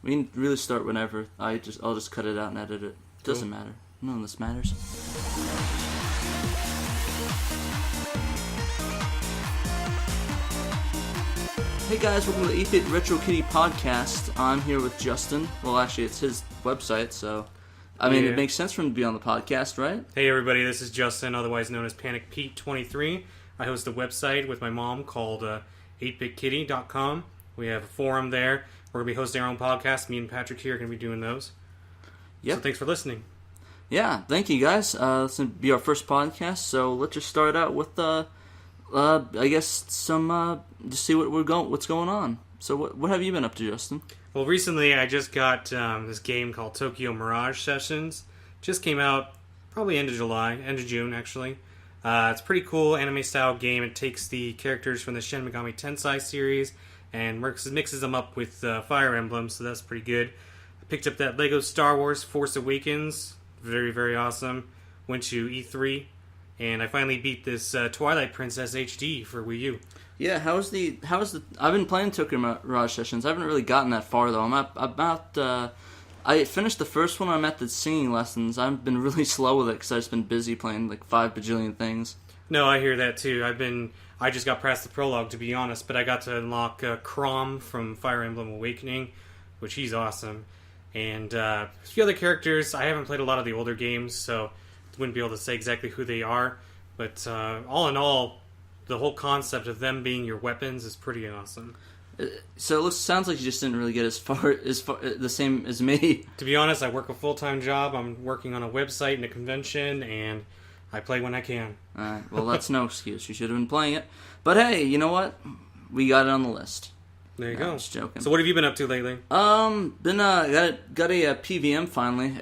We can really start whenever. I'll just cut it out and edit it. Doesn't matter. None of this matters. Hey guys, welcome to the 8-Bit Retro Kitty Podcast. I'm here with Justin. Well, actually, it's his website, so... it makes sense for him to be on the podcast, right? Hey everybody, this is Justin, otherwise known as Panic Pete 23. I host a website with my mom called 8bitkitty.com. We have a forum there. We're going to be hosting our own podcast. Me and Patrick here are going to be doing those. Yep. So thanks for listening. Yeah, thank you guys. This will be our first podcast, so let's just start out with, I guess, some, just see what's going on. So what have you been up to, Justin? Well, recently I just got this game called Tokyo Mirage Sessions. Just came out probably end of June, actually. It's a pretty cool anime-style game. It takes the characters from the Shin Megami Tensei series and mixes them up with Fire Emblem, so that's pretty good. I picked up that Lego Star Wars Force Awakens. Very, very awesome. Went to E3, and I finally beat this Twilight Princess HD for Wii U. Yeah, how's the? I've been playing Tokyo Mirage Sessions. I haven't really gotten that far though. I finished the first one. I'm at the singing lessons. I've been really slow with it because I've just been busy playing like 5 bajillion things. No, I hear that too. I just got past the prologue, to be honest, but I got to unlock Chrom from Fire Emblem Awakening, which he's awesome, and a few other characters. I haven't played a lot of the older games, so wouldn't be able to say exactly who they are. But all in all, the whole concept of them being your weapons is pretty awesome. So it sounds like you just didn't really get as far the same as me. To be honest, I work a full-time job. I'm working on a website and a convention, and I play when I can. Alright, well that's no excuse. You should have been playing it. But hey, you know what? We got it on the list. There you go. I'm just joking. So what have you been up to lately? Got a PVM finally.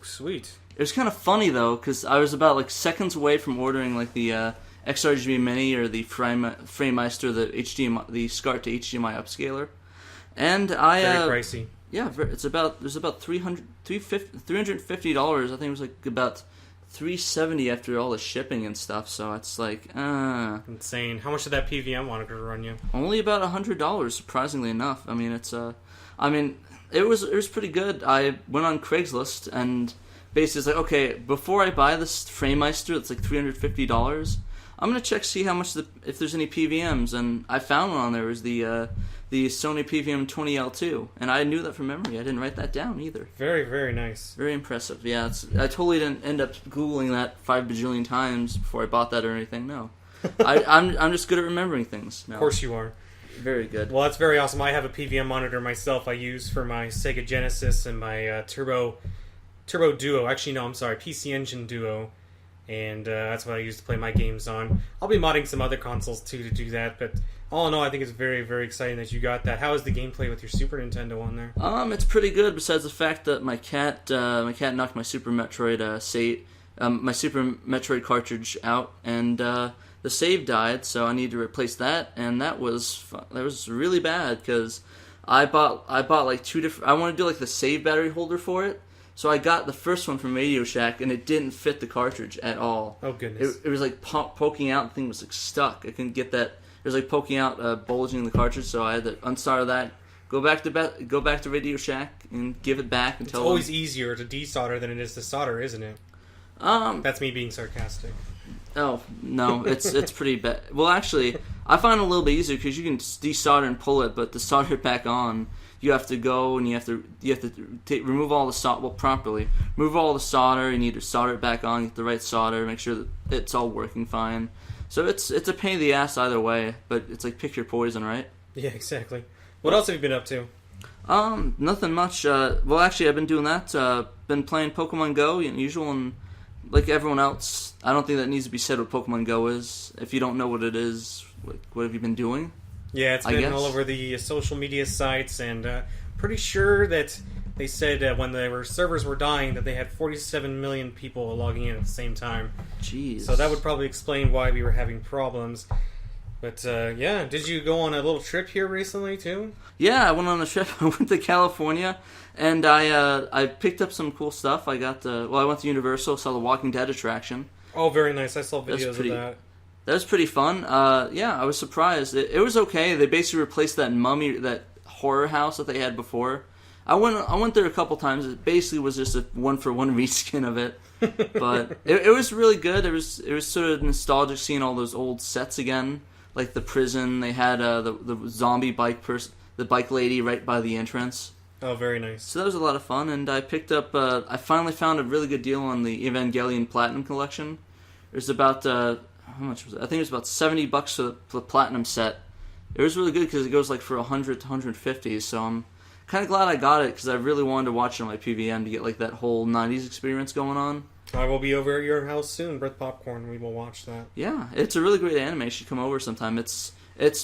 Sweet. It was kind of funny though, because I was about like seconds away from ordering like the XRGB Mini or the Framemeister, the SCART to HDMI upscaler, and very pricey. Yeah, there's about $350. I think it was like about $370 after all the shipping and stuff. So it's like insane. How much did that PVM monitor run you? Only about $100, surprisingly enough. I mean, it was pretty good. I went on Craigslist and basically it's like, okay, before I buy this Framemeister, it's like $350. I'm gonna check see how much if there's any PVMs, and I found one on there. It was the Sony PVM 20L2, and I knew that from memory. I didn't write that down either. Very, very nice. Very impressive. Yeah, I totally didn't end up googling that 5 bajillion times before I bought that or anything. No, I'm just good at remembering things. No. Of course you are. Very good. Well, that's very awesome. I have a PVM monitor myself. I use for my Sega Genesis and my Turbo Duo. Actually, no, I'm sorry, PC Engine Duo. And that's what I use to play my games on. I'll be modding some other consoles too to do that, but all in all, I think it's very, very exciting that you got that. How is the gameplay with your Super Nintendo on there? It's pretty good. Besides the fact that my cat knocked my Super Metroid my Super Metroid cartridge out, and the save died, so I need to replace that. And that was really bad because I bought like 2 different. I want to do like the save battery holder for it. So I got the first one from Radio Shack, and it didn't fit the cartridge at all. Oh, goodness. It was like poking out, the thing was like stuck. I couldn't get that. It was like poking out, bulging the cartridge, so I had to unsolder that, go back to Radio Shack, and give it back. It's always easier to desolder than it is to solder, isn't it? That's me being sarcastic. Oh, no, it's pretty bad. Well, actually, I find it a little bit easier because you can desolder and pull it, but to solder it back on, you have to go and you have to remove all the solder. Well, properly remove all the solder. You need to solder it back on, get the right solder, make sure that it's all working fine. So it's a pain in the ass either way, but it's like pick your poison, right? Yeah, exactly. What else have you been up to? Nothing much. Well, actually, I've been doing that. Been playing Pokemon Go, usual, and like everyone else, I don't think that needs to be said what Pokemon Go is. If you don't know what it is, what have you been doing? Yeah, it's been all over the social media sites, and pretty sure that they said when their servers were dying that they had 47 million people logging in at the same time. Jeez. So that would probably explain why we were having problems. But yeah, did you go on a little trip here recently too? Yeah, I went on a trip. I went to California, and I picked up some cool stuff. I went to Universal, saw the Walking Dead attraction. Oh, very nice. I saw videos of that. That was pretty fun. Yeah, I was surprised. It was okay. They basically replaced that mummy, that horror house that they had before. I went there a couple times. It basically was just a 1-for-1 reskin of it, but it was really good. It was sort of nostalgic seeing all those old sets again, like the prison. They had the zombie the bike lady right by the entrance. Oh, very nice. So that was a lot of fun, and I picked up. I finally found a really good deal on the Evangelion Platinum Collection. It was about how much was it? I think it was about $70 for the Platinum set. It was really good because it goes like for 100 to 150. So I'm kind of glad I got it because I really wanted to watch it on my PVM to get like that whole 90s experience going on. I will be over at your house soon, Breath Popcorn. We will watch that. Yeah, it's a really great anime. You should come over sometime. It's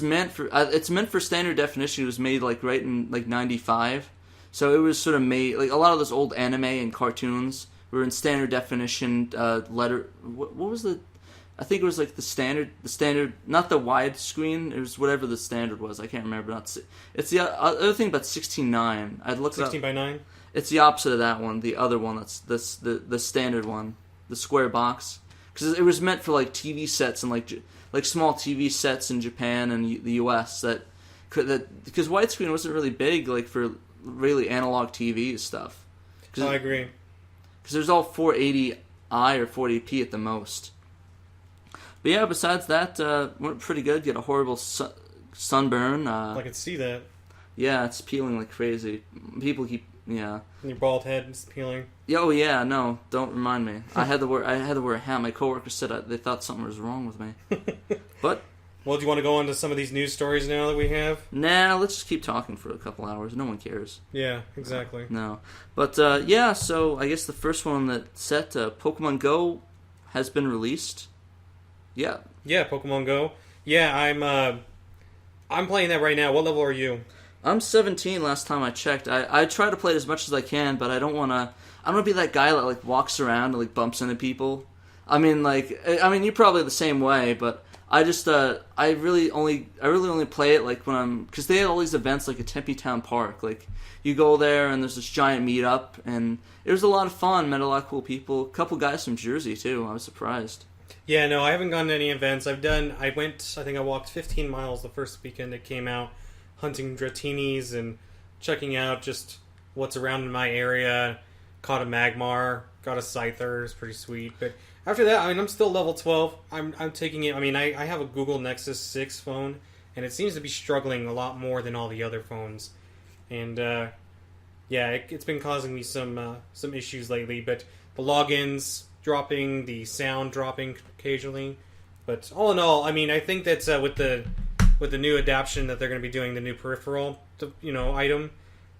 meant for standard definition. It was made like right in like 95. So it was sort of made like a lot of those old anime and cartoons were in standard definition. What was the? I think it was like the standard, not the widescreen. It was whatever the standard was. I can't remember. It's the other thing about 16:9. I'd look 16:9. It's the opposite of that one. The other one. That's the standard one, the square box, because it was meant for like TV sets and like small TV sets in Japan and the U.S. because widescreen wasn't really big like for really analog TV stuff. I agree. Because there's all 480i or 480p at the most. But yeah, besides that, went pretty good. Get a horrible sunburn. I could see that. Yeah, it's peeling like crazy. People keep, yeah. And your bald head is peeling. Yeah, oh yeah, no, don't remind me. I had to wear a hat. My coworkers said they thought something was wrong with me. But well, do you want to go on to some of these news stories now that we have? Nah, let's just keep talking for a couple hours. No one cares. Yeah, exactly. No, but yeah. So I guess the first one that set Pokemon Go has been released. Yeah. Yeah, Pokemon Go. Yeah, I'm playing that right now. What level are you? I'm 17 last time I checked. I try to play it as much as I can, but I don't want to be that guy that like walks around and like bumps into people. I mean you're probably the same way, but I just I really only play it like when because they had all these events like at Tempe Town Park. Like you go there and there's this giant meetup, and it was a lot of fun. Met a lot of cool people. A couple guys from Jersey too. I was surprised. Yeah, no, I haven't gone to any events. I think I walked 15 miles the first weekend it came out, hunting Dratinis and checking out just what's around in my area. Caught a Magmar, got a Scyther, it's pretty sweet. But after that, I'm still level 12. I'm taking it. I have a Google Nexus 6 phone, and it seems to be struggling a lot more than all the other phones. And yeah, it's been causing me some issues lately. But the logins dropping, the sound dropping occasionally. But all in all, I think that's with the new adaptation that they're going to be doing, the new peripheral, item,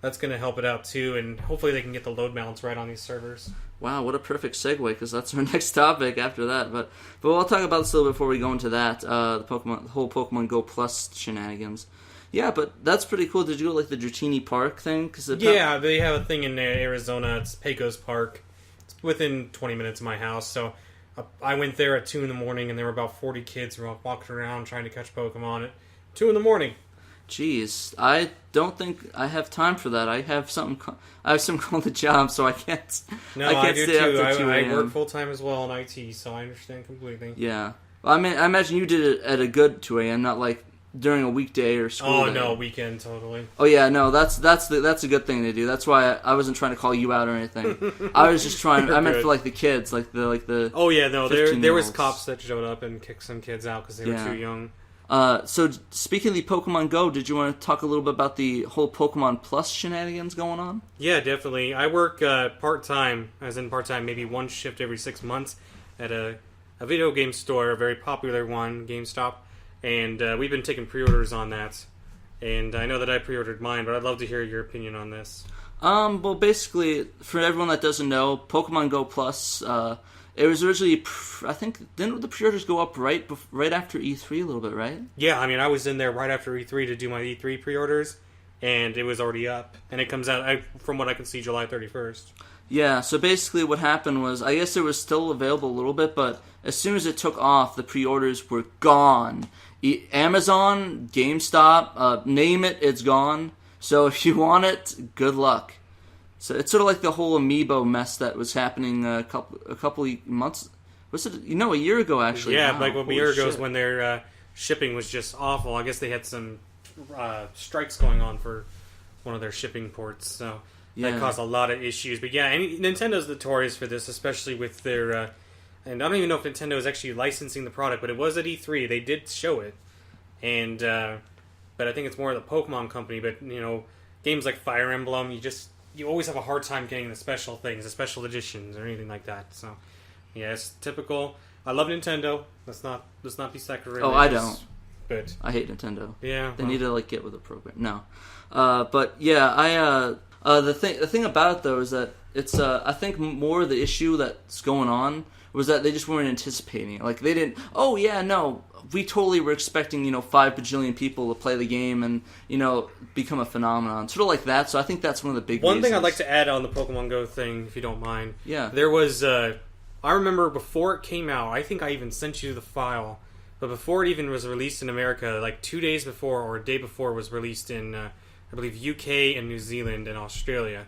that's going to help it out too, and hopefully they can get the load balance right on these servers. Wow, what a perfect segue, because that's our next topic after that. But we'll talk about this a little before we go into that, the whole Pokemon Go Plus shenanigans. Yeah, but that's pretty cool. Did you go like the Dratini Park thing? Yeah, they have a thing in Arizona. It's Pecos Park. It's within 20 minutes of my house, so I went there at 2 in the morning, and there were about 40 kids who were walking around trying to catch Pokemon at 2 in the morning. Jeez, I don't think I have time for that. I have something called a job, so I can't. No, I do too. I work full time as well in IT, so I understand completely. Yeah, well, I imagine you did it at a good 2 a.m., not like during a weekday or school. Oh day. No, weekend totally. Oh yeah, no, that's a good thing to do. That's why I wasn't trying to call you out or anything. I was just trying. I meant for like the kids, like the. Oh yeah, no, there was cops that showed up and kicked some kids out because they were too young. So speaking of the Pokemon Go, did you want to talk a little bit about the whole Pokemon Plus shenanigans going on? Yeah, definitely. I work part-time, maybe one shift every 6 months at a video game store, a very popular one, GameStop, and we've been taking pre-orders on that. And I know that I pre-ordered mine, but I'd love to hear your opinion on this. Well, basically, for everyone that doesn't know, Pokemon Go Plus, it was originally, I think, didn't the pre-orders go up right after E3 a little bit, right? Yeah, I was in there right after E3 to do my E3 pre-orders, and it was already up. And it comes out, from what I can see, July 31st. Yeah, so basically what happened was, I guess it was still available a little bit, but as soon as it took off, the pre-orders were gone. Amazon, GameStop, name it, it's gone. So if you want it, good luck. So it's sort of like the whole Amiibo mess that was happening a couple of months. Was it a year ago actually? Yeah, wow, like a year ago is when their shipping was just awful. I guess they had some strikes going on for one of their shipping ports. So Yeah. that caused a lot of issues. But yeah, Nintendo's notorious for this, especially with their. And I don't even know if Nintendo is actually licensing the product, but it was at E3. They did show it, and but I think it's more of the Pokemon company. But games like Fire Emblem, you always have a hard time getting the special things, the special editions, or anything like that. So yeah, it's typical. I love Nintendo. Let's not be sacrilegious. Oh, I don't. But I hate Nintendo. Yeah, they need to get with the program. No, but yeah, the thing about it though is that it's I think more the issue that's going on was that they just weren't anticipating it. Like they didn't. Oh yeah, no, we totally were expecting 5 bajillion people to play the game and become a phenomenon, sort of like that. So I think that's one of the big one reasons. thing I'd like to add on the Pokemon Go thing, if you don't mind. Yeah, there was. I remember before it came out. I think I even sent you the file. But before it even was released in America, like 2 days before or a day before it was released in, I believe, UK and New Zealand and Australia,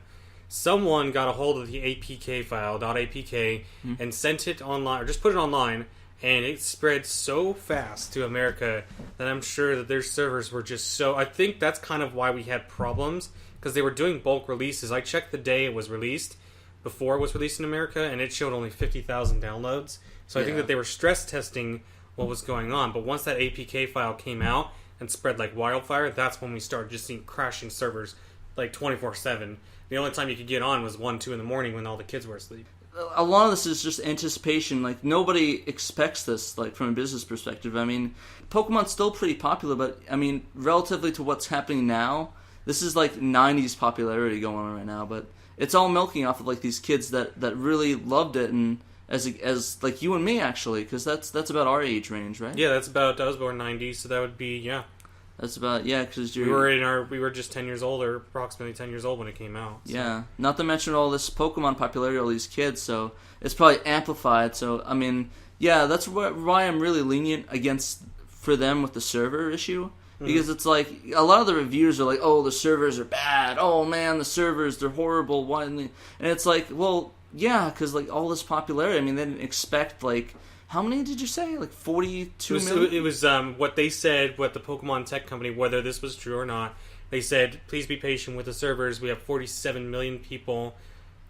someone got a hold of the APK file, .apk, and sent it online, or just put it online, and it spread so fast to America that I'm sure that their servers were just so... I think that's kind of why we had problems, because they were doing bulk releases. I checked the day it was released, before it was released in America, and it showed only 50,000 downloads. So I think that they were stress testing what was going on, but once that APK file came out and spread like wildfire, that's when we started just seeing crashing servers like 24/7. The only time you could get on was 1, 2 in the morning when all the kids were asleep. A lot of this is just anticipation. Like nobody expects this, like from a business perspective. I mean, Pokemon's still pretty popular, but I mean, relatively to what's happening now, this is like 90s popularity going on right now. But it's all milking off of like these kids that really loved it, and as like you and me actually, because that's about our age range, right? Yeah, that's about. I was born 90, so that would be That's about because we were just 10 years old, or approximately 10 years old when it came out. So. Yeah, not to mention all this Pokemon popularity, all these kids, so it's probably amplified. So I mean, yeah, that's why I'm really lenient for them with the server issue. Because it's like, a lot of the reviews are like, oh, the servers are bad. Oh, man, the servers, they're horrible. Why? And it's like, well, yeah, because like all this popularity, I mean, they didn't expect, like, how many did you say? Like 42 million? It was what they said, what the Pokemon tech company, whether this was true or not, they said, please be patient with the servers. We have 47 million people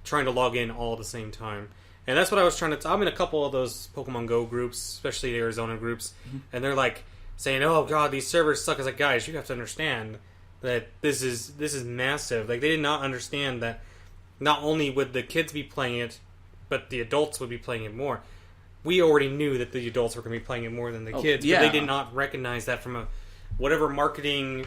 trying to log in all at the same time. And that's what I was trying to... I'm in a couple of those Pokemon Go groups, especially the Arizona groups, and they're like... saying, "Oh God, these servers suck." I was like, "Guys, you have to understand that this is massive." Like they did not understand that not only would the kids be playing it, but the adults would be playing it more. We already knew that the adults were going to be playing it more than the kids, but they did not recognize that from whatever marketing,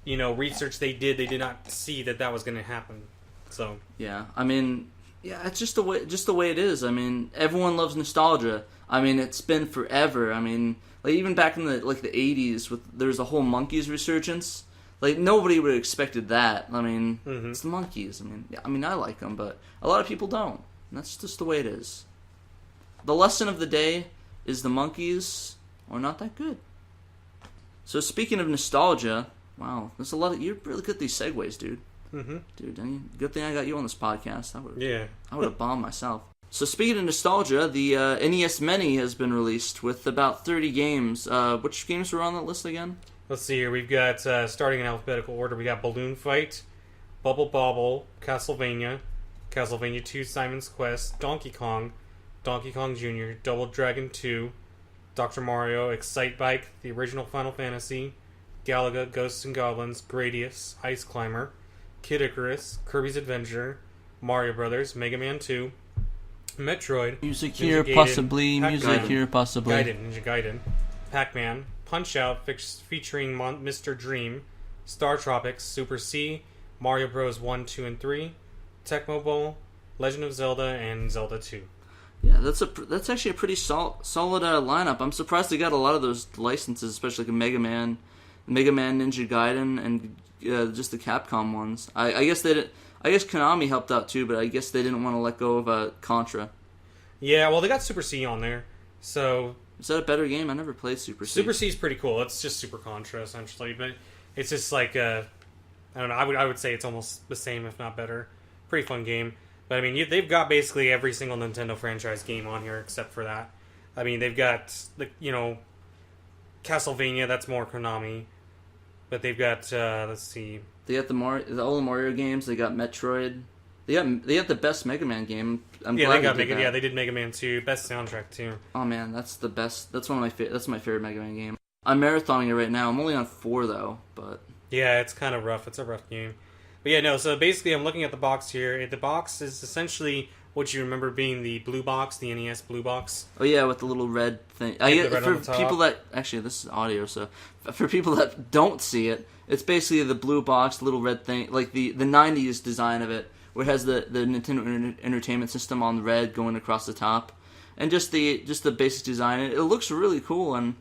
research they did. They did not see that was going to happen. So yeah, I mean, yeah, it's just the way it is. I mean, everyone loves nostalgia. I mean, it's been forever. I mean. Like even back in the 80s, there's a whole Monkeys resurgence. Like nobody would have expected that. I mean, It's the Monkeys. I mean, I like them, but a lot of people don't. And that's just the way it is. The lesson of the day is the Monkeys are not that good. So speaking of nostalgia, wow, there's a lot of you're really good at these segues, dude. Dude, good thing I got you on this podcast. I would have bombed myself. So speaking of nostalgia, the NES Mini has been released with about 30 games. Which games were on that list again? Let's see here. We've got, starting in alphabetical order, we got Balloon Fight, Bubble Bobble, Castlevania, Castlevania 2 Simon's Quest, Donkey Kong Jr., Double Dragon 2, Dr. Mario, Excite Bike, the original Final Fantasy, Galaga, Ghosts and Goblins, Gradius, Ice Climber, Kid Icarus, Kirby's Adventure, Mario Brothers, Mega Man 2, Metroid, Music here, possibly. Ninja Gaiden, Pac-Man, Punch-Out featuring Mr. Dream, Star Tropics, Super C, Mario Bros. 1, 2, and 3, Tecmo Bowl, Legend of Zelda, and Zelda 2. Yeah, that's actually a pretty solid lineup. I'm surprised they got a lot of those licenses, especially like Mega Man, Ninja Gaiden, and just the Capcom ones. I guess they did. I guess Konami helped out too, but I guess they didn't want to let go of Contra. Yeah, well, they got Super C on there, so... Is that a better game? I never played Super C. Super C is pretty cool. It's just Super Contra, essentially, but it's just like, I don't know, I would say it's almost the same, if not better. Pretty fun game. But, I mean, they've got basically every single Nintendo franchise game on here except for that. I mean, they've got, Castlevania, that's more Konami. But they've got, let's see, They got all the Mario games. They got Metroid. They got the best Mega Man game. I'm glad they did Mega Man 2. Best soundtrack too. Oh man, that's the best. That's one of my that's my favorite Mega Man game. I'm marathoning it right now. I'm only on 4 though, but yeah, it's kind of rough. It's a rough game. But yeah, no. So basically, I'm looking at the box here. The box is essentially what you remember being the blue box, the NES blue box. Oh yeah, with the little red thing. For people that actually, this is audio, so for people that don't see it, it's basically the blue box, little red thing, like the '90s design of it, where it has the Nintendo Entertainment System on the red going across the top, and just the basic design. It looks really cool, and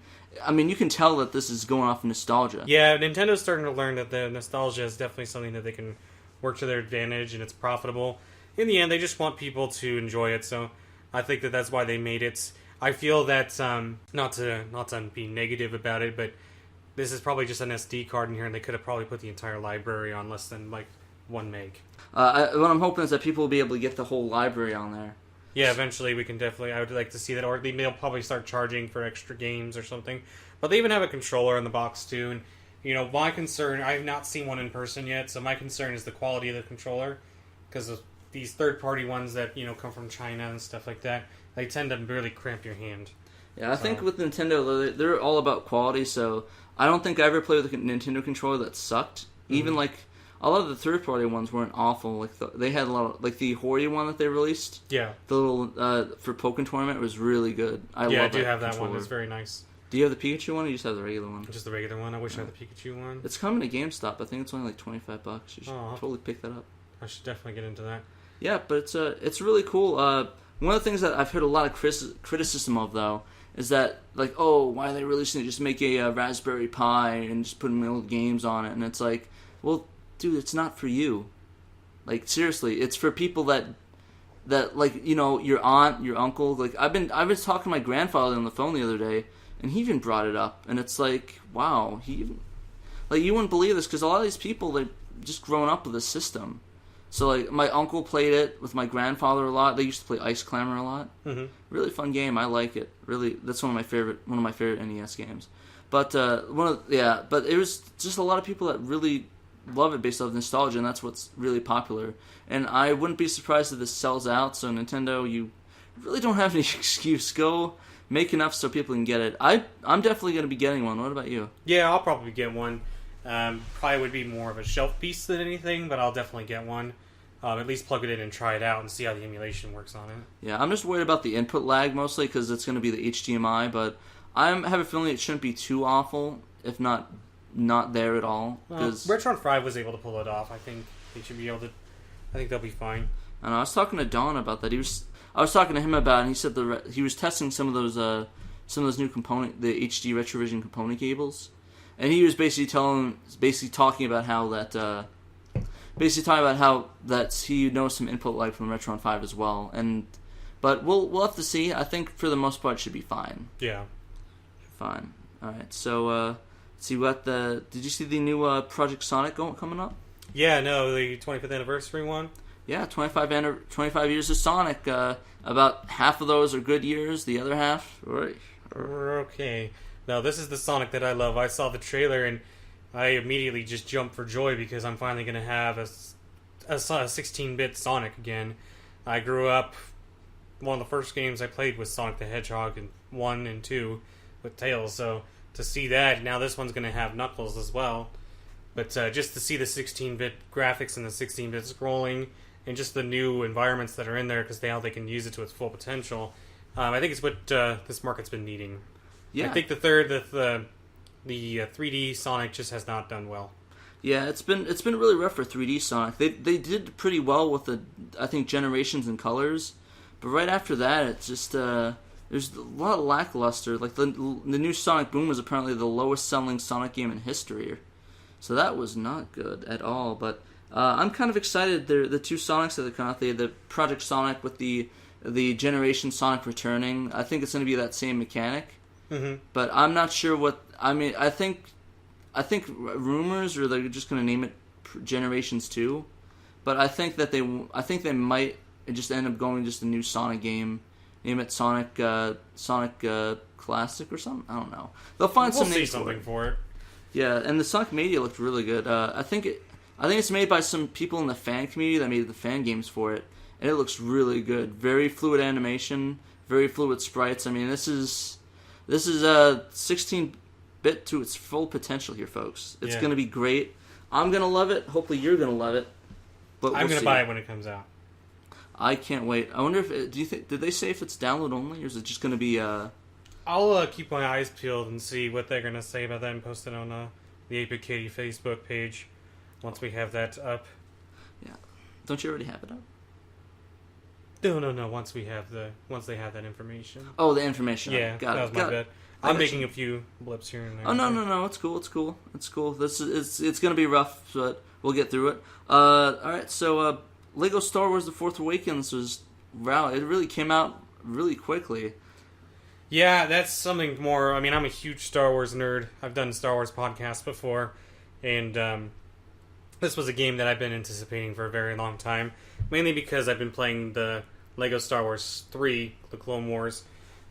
I mean you can tell that this is going off of nostalgia. Yeah, Nintendo's starting to learn that the nostalgia is definitely something that they can work to their advantage, and it's profitable. In the end, they just want people to enjoy it, so I think that's why they made it. I feel that, not to be negative about it, but this is probably just an SD card in here, and they could have probably put the entire library on less than, 1 meg. What I'm hoping is that people will be able to get the whole library on there. Yeah, eventually we can definitely, I would like to see that, or they'll probably start charging for extra games or something. But they even have a controller in the box, too, and, my concern, I have not seen one in person yet, so my concern is the quality of the controller, because of these third-party ones that, come from China and stuff like that, they tend to really cramp your hand. Yeah, I think with Nintendo, they're all about quality, so I don't think I ever played with a Nintendo controller that sucked. Mm-hmm. Even, a lot of the third-party ones weren't awful. They had a lot of, the Hori one that they released. Yeah. The little, for Pokken Tournament was really good. I do have that one. It's very nice. Do you have the Pikachu one, or you just have the regular one? Just the regular one. I wish I had the Pikachu one. It's coming to GameStop. I think it's only $25. You should totally pick that up. I should definitely get into that. Yeah, but it's really cool. One of the things that I've heard a lot of criticism of, though, is that, why are they releasing it? Just make a Raspberry Pi and just put old games on it. And it's like, well, dude, it's not for you. Seriously, it's for people that your aunt, your uncle. I was talking to my grandfather on the phone the other day, and he even brought it up. And it's like, wow, you wouldn't believe this, because a lot of these people, they've just grown up with this system. So, my uncle played it with my grandfather a lot. They used to play Ice Climber a lot. Mm-hmm. Really fun game. I like it. Really, that's one of my favorite NES games. But but it was just a lot of people that really love it based off nostalgia, and that's what's really popular. And I wouldn't be surprised if this sells out. So Nintendo, you really don't have any excuse. Go make enough so people can get it. I'm definitely going to be getting one. What about you? Yeah, I'll probably get one. Probably would be more of a shelf piece than anything, but I'll definitely get one. At least plug it in and try it out and see how the emulation works on it. Yeah, I'm just worried about the input lag mostly, because it's going to be the HDMI, but I have a feeling it shouldn't be too awful, if not there at all. Retron 5 was able to pull it off. I think they should be able to. I think they'll be fine. I was talking to Don about that. I was talking to him about it, and he said he was testing some of those new the HD Retrovision component cables. And he was basically talking about how he knows some input lag from Retron 5 as well. But we'll have to see. I think for the most part it should be fine. Yeah. Fine. All right. So let's see did you see the new Project Sonic coming up? Yeah. No, the 25th anniversary one. Yeah, 25 years of Sonic. About half of those are good years. The other half, okay. Now, this is the Sonic that I love. I saw the trailer, and I immediately just jumped for joy, because I'm finally going to have a 16-bit Sonic again. I grew up, one of the first games I played was Sonic the Hedgehog 1 and 2 with Tails, so to see that, now this one's going to have Knuckles as well. But just to see the 16-bit graphics and the 16-bit scrolling, and just the new environments that are in there, because now they can use it to its full potential, I think it's what this market's been needing. Yeah. I think the 3D Sonic just has not done well. Yeah, it's been really rough for 3D Sonic. They did pretty well with I think Generations and Colors, but right after that, it's just there's a lot of lackluster. The new Sonic Boom was apparently the lowest selling Sonic game in history, so that was not good at all. But I'm kind of excited. The two Sonics that are coming out, the Project Sonic with the Generation Sonic returning. I think it's going to be that same mechanic. Mm-hmm. But I'm not sure what. I mean, I think rumors are they're just going to name it Generations 2, but I think they might just end up going just a new Sonic game, name it Sonic Classic or something. I don't know. They'll find something for it. Yeah, and the Sonic Mania looked really good. I think I think it's made by some people in the fan community that made the fan games for it, and it looks really good. Very fluid animation, very fluid sprites. I mean, this is 16-bit to its full potential here, folks. It's going to be great. I'm going to love it. Hopefully you're going to love it. But I'm going to buy it when it comes out. I can't wait. I wonder if did they say if it's download only, or is it just going to be I'll keep my eyes peeled and see what they're going to say about that and post it on the 8-Bit Katie Facebook page once we have that up. Yeah. Don't you already have it up? No. Once they have that information. Oh, the information. Yeah, got that it. was my bad. I'm making a few blips here and there. Oh no! It's cool. It's gonna be rough, but we'll get through it. All right. So, Lego Star Wars: The Force Awakens was wow. It really came out really quickly. Yeah, that's something more. I mean, I'm a huge Star Wars nerd. I've done Star Wars podcasts before, and this was a game that I've been anticipating for a very long time. Mainly because I've been playing the Lego Star Wars 3, the Clone Wars,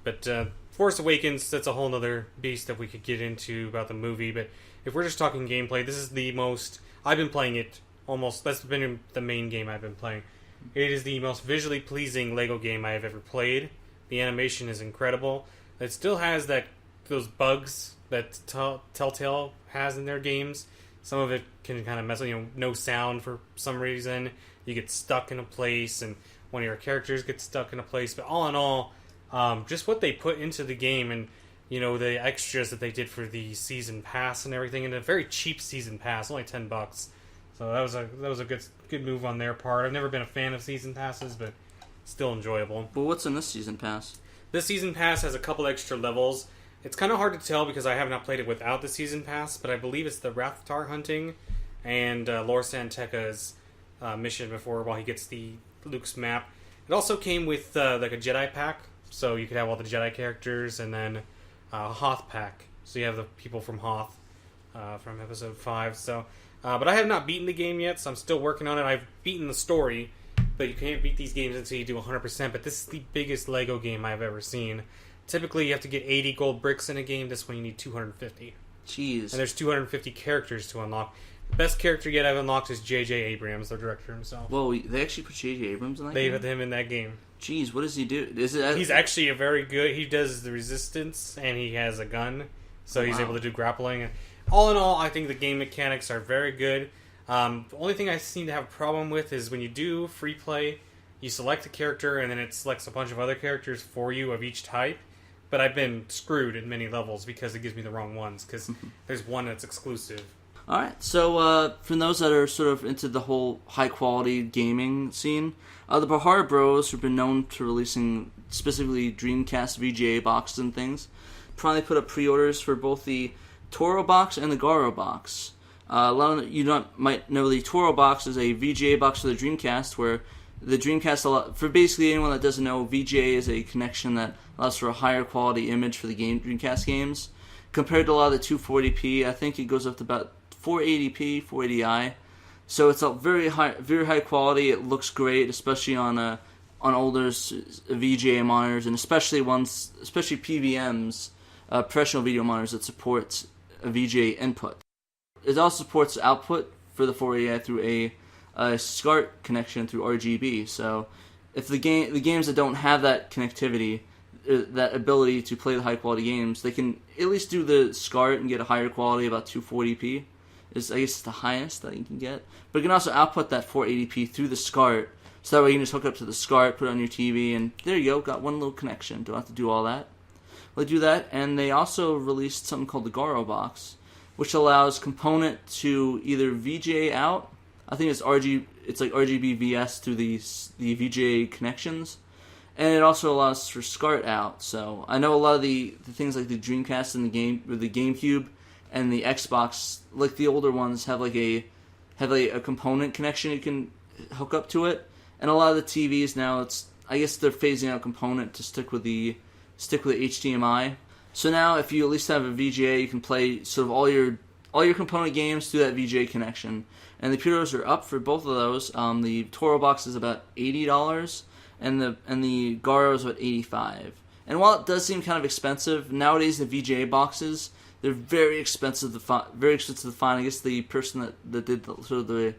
but Force Awakens, that's a whole other beast that we could get into about the movie. But if we're just talking gameplay, this is the most... I've been playing it almost... That's been the main game I've been playing. It is the most visually pleasing Lego game I have ever played. The animation is incredible. It still has those bugs that Telltale has in their games. Some of it can kind of mess with, no sound for some reason. You get stuck in a place, and one of your characters gets stuck in a place. But all in all, just what they put into the game, and the extras that they did for the season pass and everything, and a very cheap season pass, only $10. So that was a good move on their part. I've never been a fan of season passes, but still enjoyable. But what's in this season pass? This season pass has a couple extra levels. It's kind of hard to tell because I have not played it without the season pass, but I believe it's the Rathtar hunting and Lor San Tekka's mission while he gets the Luke's map. It also came with like a Jedi pack, so you could have all the Jedi characters, and then a Hoth pack, so you have the people from Hoth from Episode 5. So, but I have not beaten the game yet, so I'm still working on it. I've beaten the story, but you can't beat these games until you do 100%. But this is the biggest Lego game I've ever seen. Typically, you have to get 80 gold bricks in a game. This one, you need 250. Jeez. And there's 250 characters to unlock. The best character yet I've unlocked is J.J. Abrams, the director himself. Whoa, they actually put J.J. Abrams in that game? They put him in that game. Jeez, what does he do? He's actually a very good... He does the resistance, and he has a gun, so he's able to do grappling. All in all, I think the game mechanics are very good. The only thing I seem to have a problem with is when you do free play, you select a character, and then it selects a bunch of other characters for you of each type. But I've been screwed in many levels because it gives me the wrong ones, because there's one that's exclusive. Alright, so for those that are sort of into the whole high-quality gaming scene, the Bahar Bros, who've been known to releasing specifically Dreamcast VGA boxes and things, probably put up pre-orders for both the Toro box and the Garo box. A lot of you might know the Toro box is a VGA box for the Dreamcast, where the Dreamcast, for basically anyone that doesn't know, VGA is a connection that allows for a higher quality image for the Dreamcast games. Compared to a lot of the 240p, I think it goes up to about 480p, 480i. So it's a very high quality. It looks great, especially on older VGA monitors, and especially PVMs, professional video monitors that support a VGA input. It also supports output for the 480i through a SCART connection through RGB. So if the games that don't have that connectivity, that ability to play the high quality games, they can at least do the SCART and get a higher quality, about 240p. Is I guess the highest that you can get. But you can also output that 480p through the SCART, so that way you can just hook up to the SCART, put it on your TV, and there you go, got one little connection. Don't have to do all that. Well, they do that, and they also released something called the Garo Box, which allows component to either VGA out. I think it's like RGB VS through the VGA connections, and it also allows for SCART out. So I know a lot of the things like the Dreamcast and the GameCube and the Xbox, like the older ones, have a component connection you can hook up to it, and a lot of the TVs now, I guess they're phasing out component to stick with the HDMI. So now, if you at least have a VGA, you can play sort of all your component games through that VGA connection. And the pre-orders are up for both of those. The Toro box is about $80, and the Garo is about $85. And while it does seem kind of expensive nowadays, the VGA boxes, they're very expensive to find. Very expensive to find. I guess the person that did the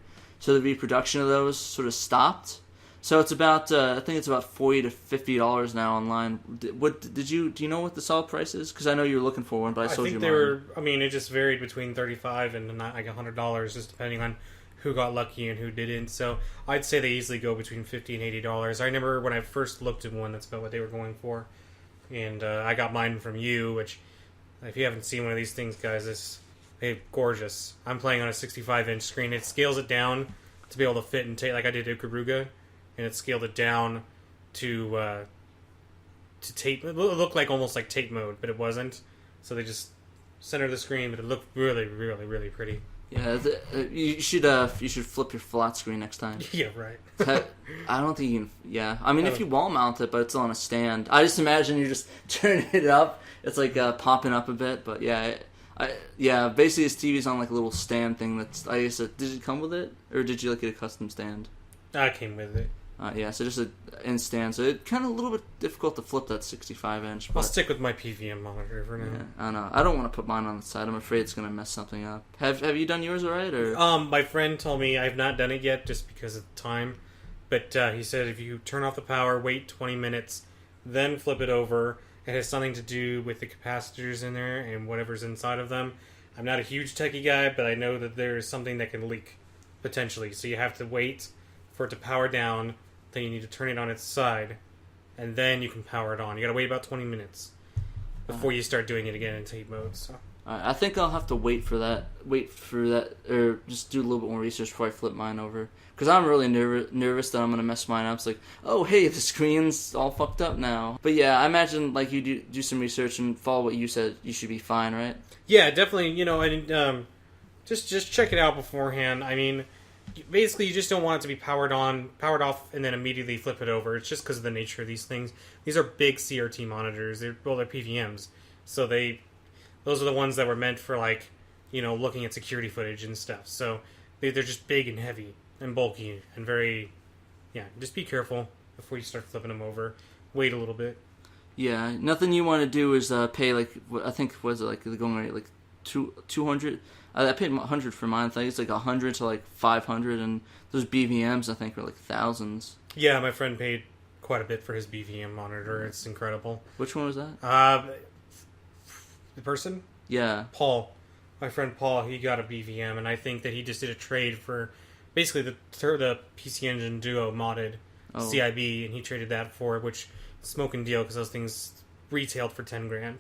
reproduction of those sort of stopped. So it's about I think it's about $40 to $50 now online. Do you know what the solid price is? Because I know you were looking for one, but I sold you mine. I think they were. I mean, it just varied between $35 and like $100, just depending on who got lucky and who didn't. So I'd say they easily go between $50 and $80. I remember when I first looked at one, that's about what they were going for, and I got mine from you. Which, if you haven't seen one of these things, guys, it's gorgeous. I'm playing on a 65-inch screen. It scales it down to be able to fit and take, like I did Ikaruga. And it scaled it down to tape. It looked like almost like tape mode, but it wasn't. So they just centered the screen, but it looked really, really, really pretty. Yeah, you should flip your flat screen next time. Yeah, right. I don't think you can. Yeah, I mean if you wall mount it, but it's on a stand. I just imagine you just turn it up. It's like popping up a bit, but yeah. Basically this TV's on like a little stand thing. That's I guess. Did it come with it, or did you like get a custom stand? I came with it. So just an in stand. So it's kind of a little bit difficult to flip that 65-inch. I'll stick with my PVM monitor for now. Yeah, I know. I don't want to put mine on the side. I'm afraid it's going to mess something up. Have you done yours alright? Or my friend told me I've not done it yet just because of the time. But he said if you turn off the power, wait 20 minutes, then flip it over. It has something to do with the capacitors in there and whatever's inside of them. I'm not a huge techie guy, but I know that there is something that can leak potentially. So you have to wait for it to power down. Then you need to turn it on its side, and then you can power it on. You gotta wait about 20 minutes before you start doing it again in tape mode. So I think I'll have to wait for that, or just do a little bit more research before I flip mine over. Because I'm really nervous that I'm gonna mess mine up. It's like, oh hey, the screen's all fucked up now. But yeah, I imagine like you do some research and follow what you said. You should be fine, right? Yeah, definitely. Just check it out beforehand. I mean. Basically, you just don't want it to be powered off, and then immediately flip it over. It's just because of the nature of these things. These are big CRT monitors. They're PVMs, so those are the ones that were meant for looking at security footage and stuff. So they're just big and heavy and bulky and very, just be careful before you start flipping them over. Wait a little bit. Yeah, nothing you want to do is pay I think was it like going rate like 200. I paid $100 for mine. I think it's like $100 to like $500, and those BVMs I think are like thousands. Yeah, my friend paid quite a bit for his BVM monitor. It's incredible. Which one was that? The person? Yeah, Paul. My friend Paul. He got a BVM, and I think that he just did a trade for basically the PC Engine Duo modded CIB, and he traded that for it, which smoking deal because those things retailed for $10,000.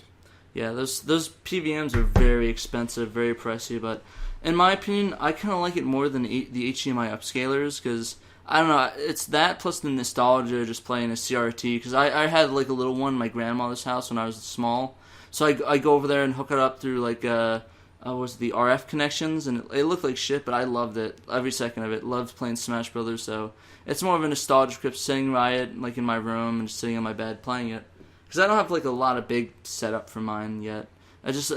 Yeah, those PVMs are very expensive, very pricey, but in my opinion, I kind of like it more than the HDMI upscalers, because, I don't know, it's that plus the nostalgia just playing a CRT, because I had like a little one in my grandmother's house when I was small, so I go over there and hook it up through like, was the RF connections, and it looked like shit, but I loved it, every second of it, loved playing Smash Brothers, so it's more of a nostalgia trip, sitting by it, like in my room, and just sitting on my bed playing it. Because I don't have like a lot of big setup for mine yet. I just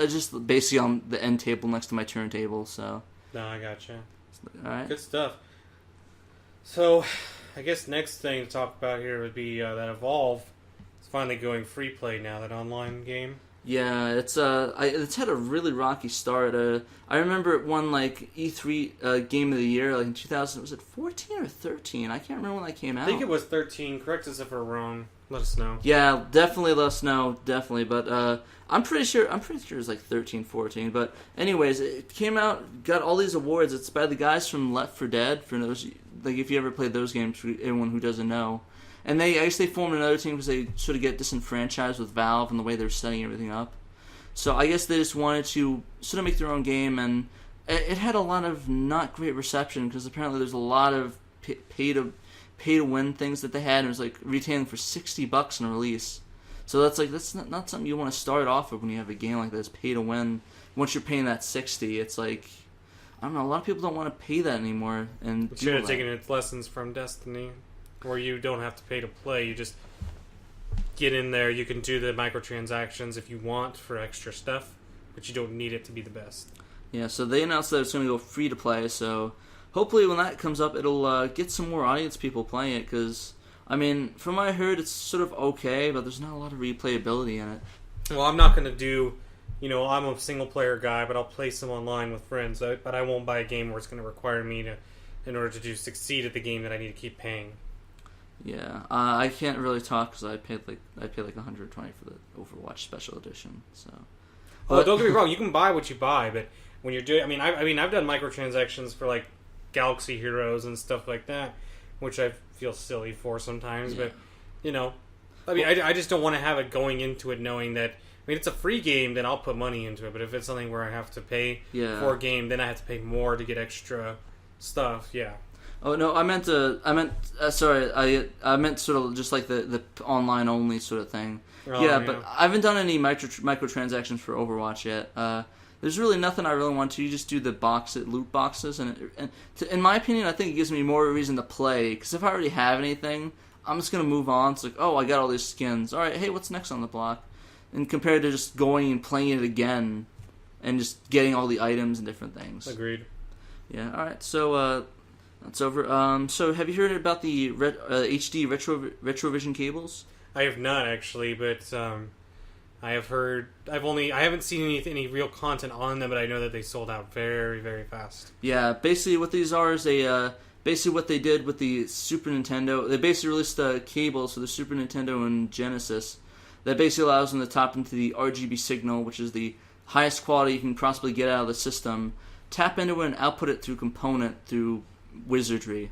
basically on the end table next to my turntable. So. No, I gotcha. All right. Good stuff. So, I guess next thing to talk about here would be that Evolve is finally going free play now. That online game. Yeah, it's had a really rocky start. I remember it won like E3 Game of the Year like in 2000. Was it 14 or 13? I can't remember when that came out. I think it was 13. Correct us if we're wrong. Let us know. Yeah, definitely let us know. Definitely, but I'm pretty sure it was like 13, 14. But anyways, it came out, got all these awards. It's by the guys from Left 4 Dead. For those, like if you ever played those games, for anyone who doesn't know. And I guess they formed another team because they sort of get disenfranchised with Valve and the way they're setting everything up. So I guess they just wanted to sort of make their own game, and it had a lot of not great reception because apparently there's a lot of pay to win things that they had, and it was like retailing for $60 in a release. So that's not something you want to start off with when you have a game like this, pay to win. Once you're paying that $60, it's like, I don't know, a lot of people don't want to pay that anymore. And it should have taken its lessons from Destiny, where you don't have to pay to play. You just get in there. You can do the microtransactions if you want for extra stuff, but you don't need it to be the best. Yeah, so they announced that it's going to go free to play, so hopefully when that comes up, it'll get some more audience people playing it, because, I mean, from what I heard, it's sort of okay, but there's not a lot of replayability in it. Well, I'm not going to do I'm a single player guy, but I'll play some online with friends. But I won't buy a game where it's going to require me to, in order to succeed at the game, that I need to keep paying. Yeah, I can't really talk because I paid like $120 for the Overwatch Special Edition. So, Oh, don't get me wrong. You can buy what you buy, but when you're doing, I've done microtransactions for like Galaxy Heroes and stuff like that, which I feel silly for sometimes. Yeah. But I just don't want to have it going into it knowing that. It's a free game, then I'll put money into it. But if it's something where I have to pay for a game, then I have to pay more to get extra stuff. Yeah. Oh no, I meant sort of just like the online only sort of thing. Yeah, but I haven't done any microtransactions for Overwatch yet. There's really nothing I really want to. You just do the loot boxes, in my opinion, I think it gives me more reason to play. Because if I already have anything, I'm just gonna move on. It's like, oh, I got all these skins. All right, hey, what's next on the block? And compared to just going and playing it again, and just getting all the items and different things. Agreed. Yeah. All right. So that's over. So have you heard about the HD Retrovision cables? I have not actually, but I have heard. I haven't seen any real content on them, but I know that they sold out very, very fast. Yeah. Basically, what these are is basically what they did with the Super Nintendo. They basically released cables for the Super Nintendo and Genesis that basically allows them to tap into the RGB signal, which is the highest quality you can possibly get out of the system. Tap into it and output it through component through wizardry.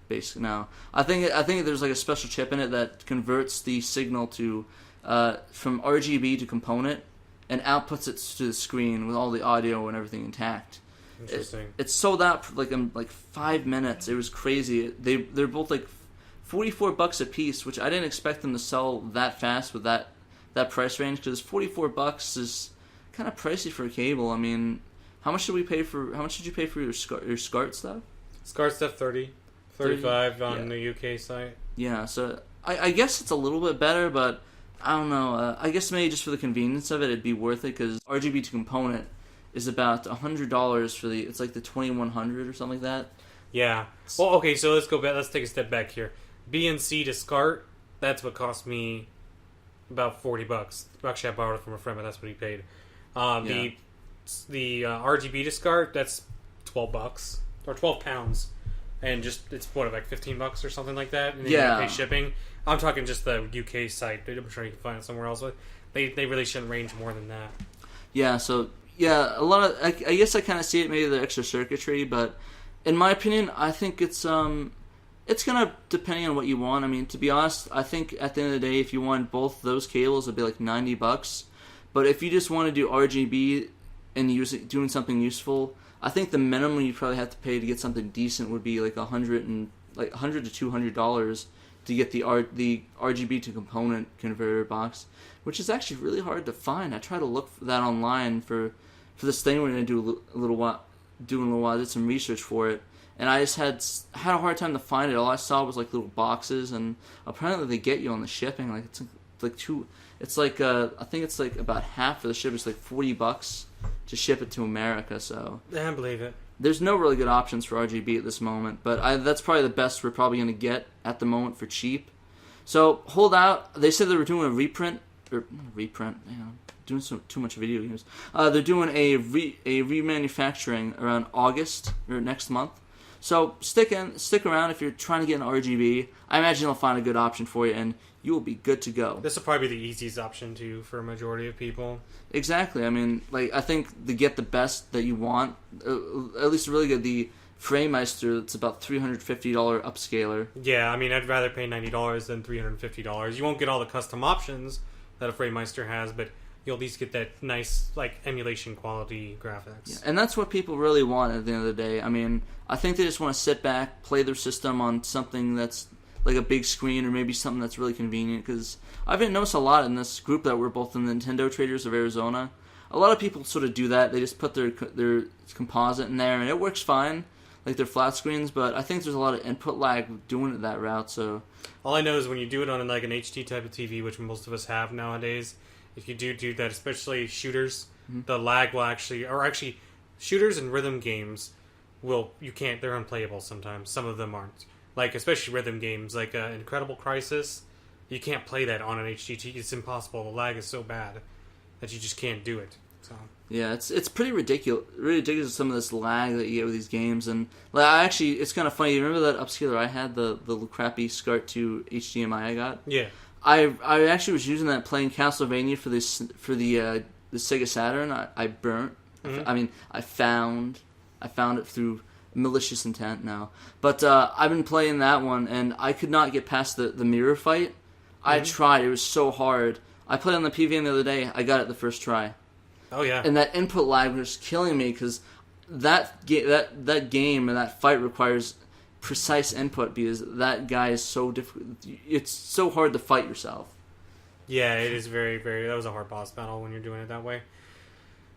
Basically, now I think there's like a special chip in it that converts the signal to from RGB to component and outputs it to the screen with all the audio and everything intact. Interesting. It sold out for like 5 minutes. It was crazy. They're both like $44 a piece, which I didn't expect them to sell that fast with that price range, because $44 is kind of pricey for a cable. I mean, how much did you pay for your SCART stuff? SCART stuff 35 on the UK site. Yeah, so I guess it's a little bit better, but I don't know. I guess maybe just for the convenience of it, it'd be worth it, because RGB to component is about $100 for it's like the 2100 or something like that. Yeah. Well, okay, so let's go back. Let's take a step back here. BNC to SCART, that's what cost me about $40. Actually, I borrowed it from a friend, but that's what he paid. The RGB to SCART, that's $12 or £12, and just it's like $15 or something like that. And then you pay shipping. I'm talking just the UK site. I'm sure you can find it somewhere else. But they really shouldn't range more than that. Yeah. So a lot of I guess I kind of see it maybe the extra circuitry, but in my opinion, I think it's gonna depending on what you want. I mean, to be honest, I think at the end of the day, if you want both those cables, it'd be like $90. But if you just want to do RGB and doing something useful, I think the minimum you probably have to pay to get something decent would be like $100 to $200 to get the RGB to component converter box, which is actually really hard to find. I tried to look for that online for this thing we're gonna do a little while. I did some research for it, and I just had a hard time to find it. All I saw was like little boxes, and apparently they get you on the shipping. Like it's like two. It's like I think it's like about half of the ship is like $40 to ship it to America. So I believe it. There's no really good options for RGB at this moment, but that's probably the best we're probably going to get at the moment for cheap. So hold out. They said they were doing a reprint. Doing too much video games. They're doing a remanufacturing around August or next month. So stick around if you're trying to get an RGB. I imagine they'll find a good option for you, and you will be good to go. This will probably be the easiest option too for a majority of people. Exactly. I mean, I think to get the best that you want, at least really good, the Framemeister, it's about $350 upscaler. Yeah, I mean, I'd rather pay $90 than $350. You won't get all the custom options that a Framemeister has, but you'll at least get that nice, emulation quality graphics. Yeah, and that's what people really want at the end of the day. I mean, I think they just want to sit back, play their system on something that's like a big screen, or maybe something that's really convenient, because I've noticed a lot in this group that we're both in the Nintendo Traders of Arizona. A lot of people sort of do that. They just put their composite in there, and it works fine, like their flat screens, but I think there's a lot of input lag doing it that route. So all I know is when you do it on an HD type of TV, which most of us have nowadays, if you do that, especially shooters, the lag will actually shooters and rhythm games they're unplayable sometimes. Some of them aren't. Especially rhythm games, like Incredible Crisis, you can't play that on an HD TV. It's impossible. The lag is so bad that you just can't do it. So yeah, it's pretty ridiculous some of this lag that you get with these games, and like, it's kind of funny. You remember that upscaler I had, the crappy SCART 2 HDMI I got? yeah. I actually was using that playing Castlevania for the Sega Saturn. I burnt. Mm-hmm. I mean, I found it through malicious intent now. But I've been playing that one, and I could not get past the mirror fight. Mm-hmm. I tried. It was so hard. I played on the PVM the other day. I got it the first try. Oh yeah. And that input lag was killing me because that game and that fight requires precise input because that guy is so difficult. It's so hard to fight yourself. Yeah, it is very, very... That was a hard boss battle when you're doing it that way.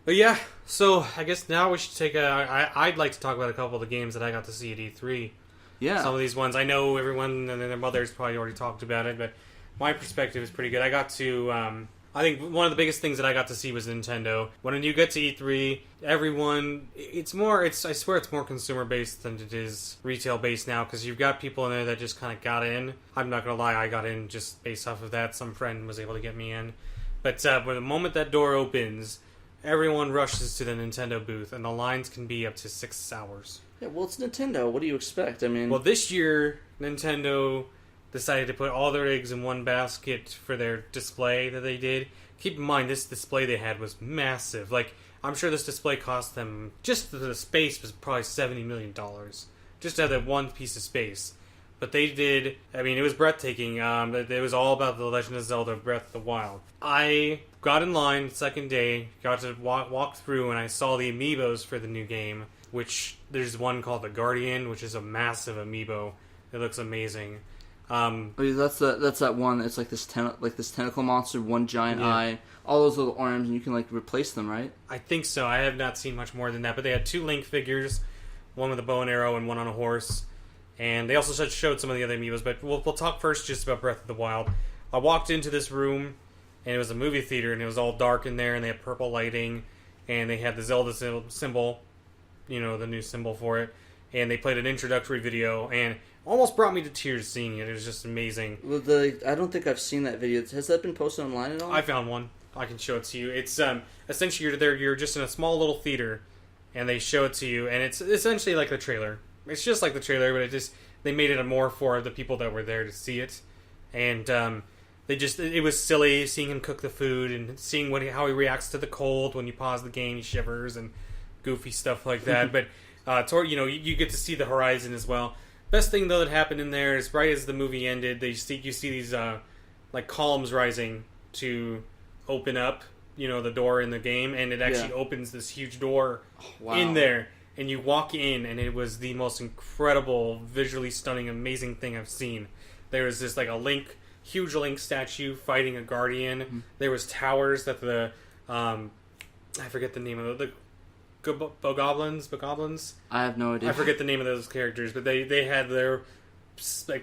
But yeah, so I guess now we should take I'd like to talk about a couple of the games that I got to see at E3. Yeah. Some of these ones, I know everyone and their mothers probably already talked about it, but my perspective is pretty good. I got to... I think one of the biggest things that I got to see was Nintendo. When you get to E3, everyone... I swear it's more consumer-based than it is retail-based now, because you've got people in there that just kind of got in. I'm not going to lie, I got in just based off of that. Some friend was able to get me in. But when the moment that door opens, everyone rushes to the Nintendo booth, and the lines can be up to 6 hours. Yeah, well, it's Nintendo. What do you expect? I mean... Well, this year, Nintendo decided to put all their eggs in one basket for their display that they did. Keep in mind, this display they had was massive. Like, I'm sure this display cost them, just the space was probably $70 million. Just to have that one piece of space. But they did, I mean, it was breathtaking. It was all about The Legend of Zelda Breath of the Wild. I got in line the second day, got to walk through, and I saw the amiibos for the new game, which there's one called the Guardian, which is a massive amiibo. It looks amazing. That's that one. It's like this tentacle monster, one giant eye, all those little arms, and you can like replace them, right? I think so. I have not seen much more than that, but they had 2 Link figures, one with a bow and arrow and one on a horse, and they also showed some of the other amiibos. But we'll talk first just about Breath of the Wild. I walked into this room, and it was a movie theater, and it was all dark in there, and they had purple lighting, and they had the Zelda symbol, the new symbol for it, and they played an introductory video, and almost brought me to tears seeing it. It was just amazing. Well, I don't think I've seen that video. Has that been posted online at all? I found one. I can show it to you. It's essentially you're just in a small little theater, and they show it to you, and it's essentially like the trailer. It's just like the trailer, but they made it more for the people that were there to see it, and it was silly seeing him cook the food and seeing how he reacts to the cold when you pause the game. He shivers and goofy stuff like that. But you get to see the horizon as well. Best thing though that happened in there is right as the movie ended, you see these like columns rising to open up, the door in the game, and it actually opens this huge door in there, and you walk in, and it was the most incredible, visually stunning, amazing thing I've seen. There was this like huge Link statue fighting a guardian. Mm-hmm. There was towers that I forget the name of the Bogoblins? I have no idea. I forget the name of those characters, but they had their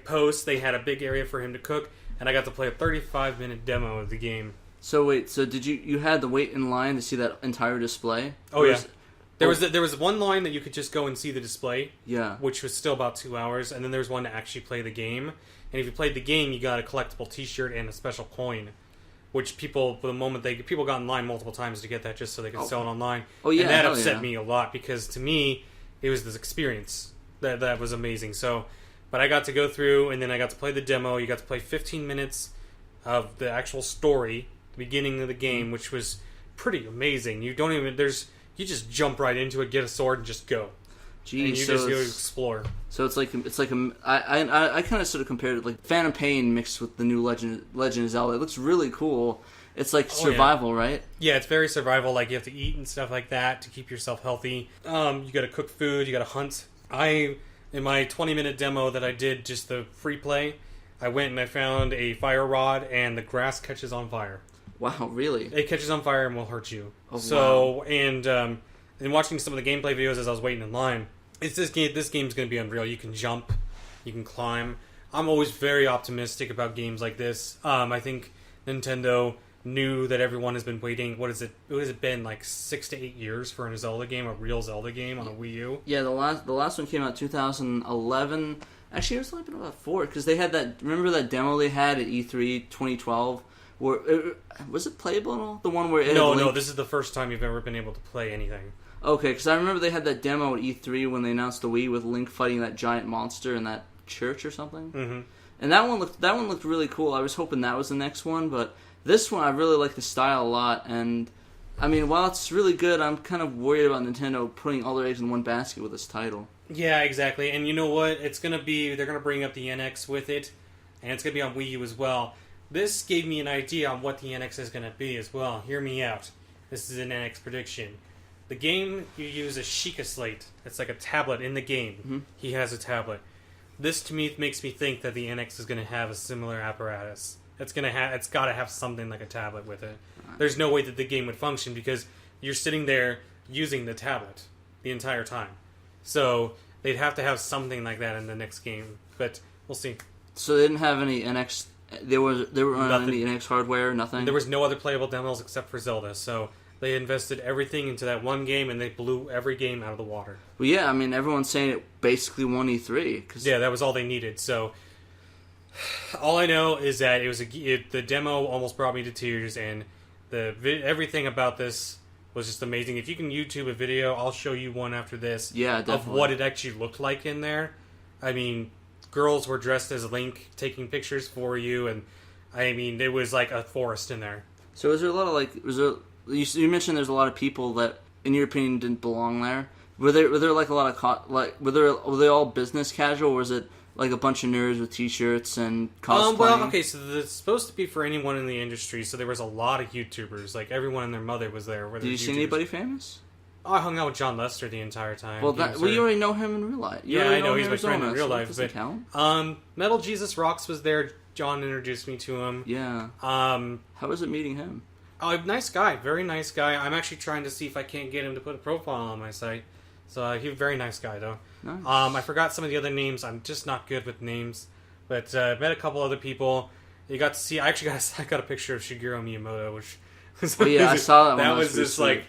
posts. They had a big area for him to cook, and I got to play a 35-minute demo of the game. So wait, did you had to wait in line to see that entire display? Oh yeah. There was one line that you could just go and see the display. Yeah. Which was still about 2 hours, and then there was one to actually play the game. And if you played the game, you got a collectible T-shirt and a special coin. Which people got in line multiple times to get that just so they could sell it online. Oh yeah, and that upset me a lot because to me it was this experience that was amazing. So, but I got to go through and then I got to play the demo. You got to play 15 minutes of the actual story, the beginning of the game, which was pretty amazing. You just jump right into it, get a sword, and just go. Jeez, and you just go explore. So I kind of sort of compared it like Phantom Pain mixed with the new Legend of Zelda. It looks really cool. It's like survival, right? Yeah, it's very survival. Like you have to eat and stuff like that to keep yourself healthy. You got to cook food. You got to hunt. In my 20-minute demo that I did, just the free play, I went and I found a fire rod, and the grass catches on fire. Wow, really? It catches on fire and will hurt you. Oh, so, wow. And watching some of the gameplay videos as I was waiting in line, this game's going to be unreal. You can jump, you can climb. I'm always very optimistic about games like this. I think Nintendo knew that everyone has been waiting. What has it been, like 6 to 8 years for a Zelda game, a real Zelda game on a Wii U? Yeah, the last one came out 2011. Actually, it was only been about 4 because they had that. Remember that demo they had at E3 2012 Was it playable at all? The one where No, this is the first time you've ever been able to play anything. Okay, because I remember they had that demo at E3 when they announced the Wii with Link fighting that giant monster in that church or something. Mm-hmm. And that one looked really cool. I was hoping that was the next one, but this one I really like the style a lot. And I mean, while it's really good, I'm kind of worried about Nintendo putting all their eggs in one basket with this title. Yeah, exactly. And you know what? They're gonna bring up the NX with it, and it's gonna be on Wii U as well. This gave me an idea on what the NX is gonna be as well. Hear me out. This is an NX prediction. The game, you use a Sheikah Slate. It's like a tablet in the game. Mm-hmm. He has a tablet. This to me makes me think that the NX is going to have a similar apparatus. It's got to have something like a tablet with it. There's no way that the game would function because you're sitting there using the tablet the entire time. So they'd have to have something like that in the next game. But we'll see. So they didn't have any NX. There were any NX hardware. Nothing. There was no other playable demos except for Zelda. So they invested everything into that one game, and they blew every game out of the water. Well, yeah, I mean, everyone's saying it basically won E3. Yeah, that was all they needed. So all I know is that the demo almost brought me to tears, and everything about this was just amazing. If you can YouTube a video, I'll show you one after this. Yeah, definitely. Of what it actually looked like in there. I mean, girls were dressed as Link, taking pictures for you, and I mean, it was like a forest in there. So is there a lot of You mentioned there's a lot of people that, in your opinion, didn't belong there. Were there like a lot of were they all business casual, or was it like a bunch of nerds with T-shirts and cosplaying? Well, okay, so it's supposed to be for anyone in the industry. So there was a lot of YouTubers, like everyone and their mother was there. Did you see anybody famous? Oh, I hung out with John Lester the entire time. Well, you already know him in real life. I know he's my friend in real life. Doesn't count. Metal Jesus Rocks was there. John introduced me to him. Yeah. How was it meeting him? Oh, nice guy. Very nice guy. I'm actually trying to see if I can't get him to put a profile on my site. So he's a very nice guy, though. Nice. I forgot some of the other names. I'm just not good with names. But met a couple other people. You got to see... I got a picture of Shigeru Miyamoto, which was... Oh, yeah, I saw that one. That was just like...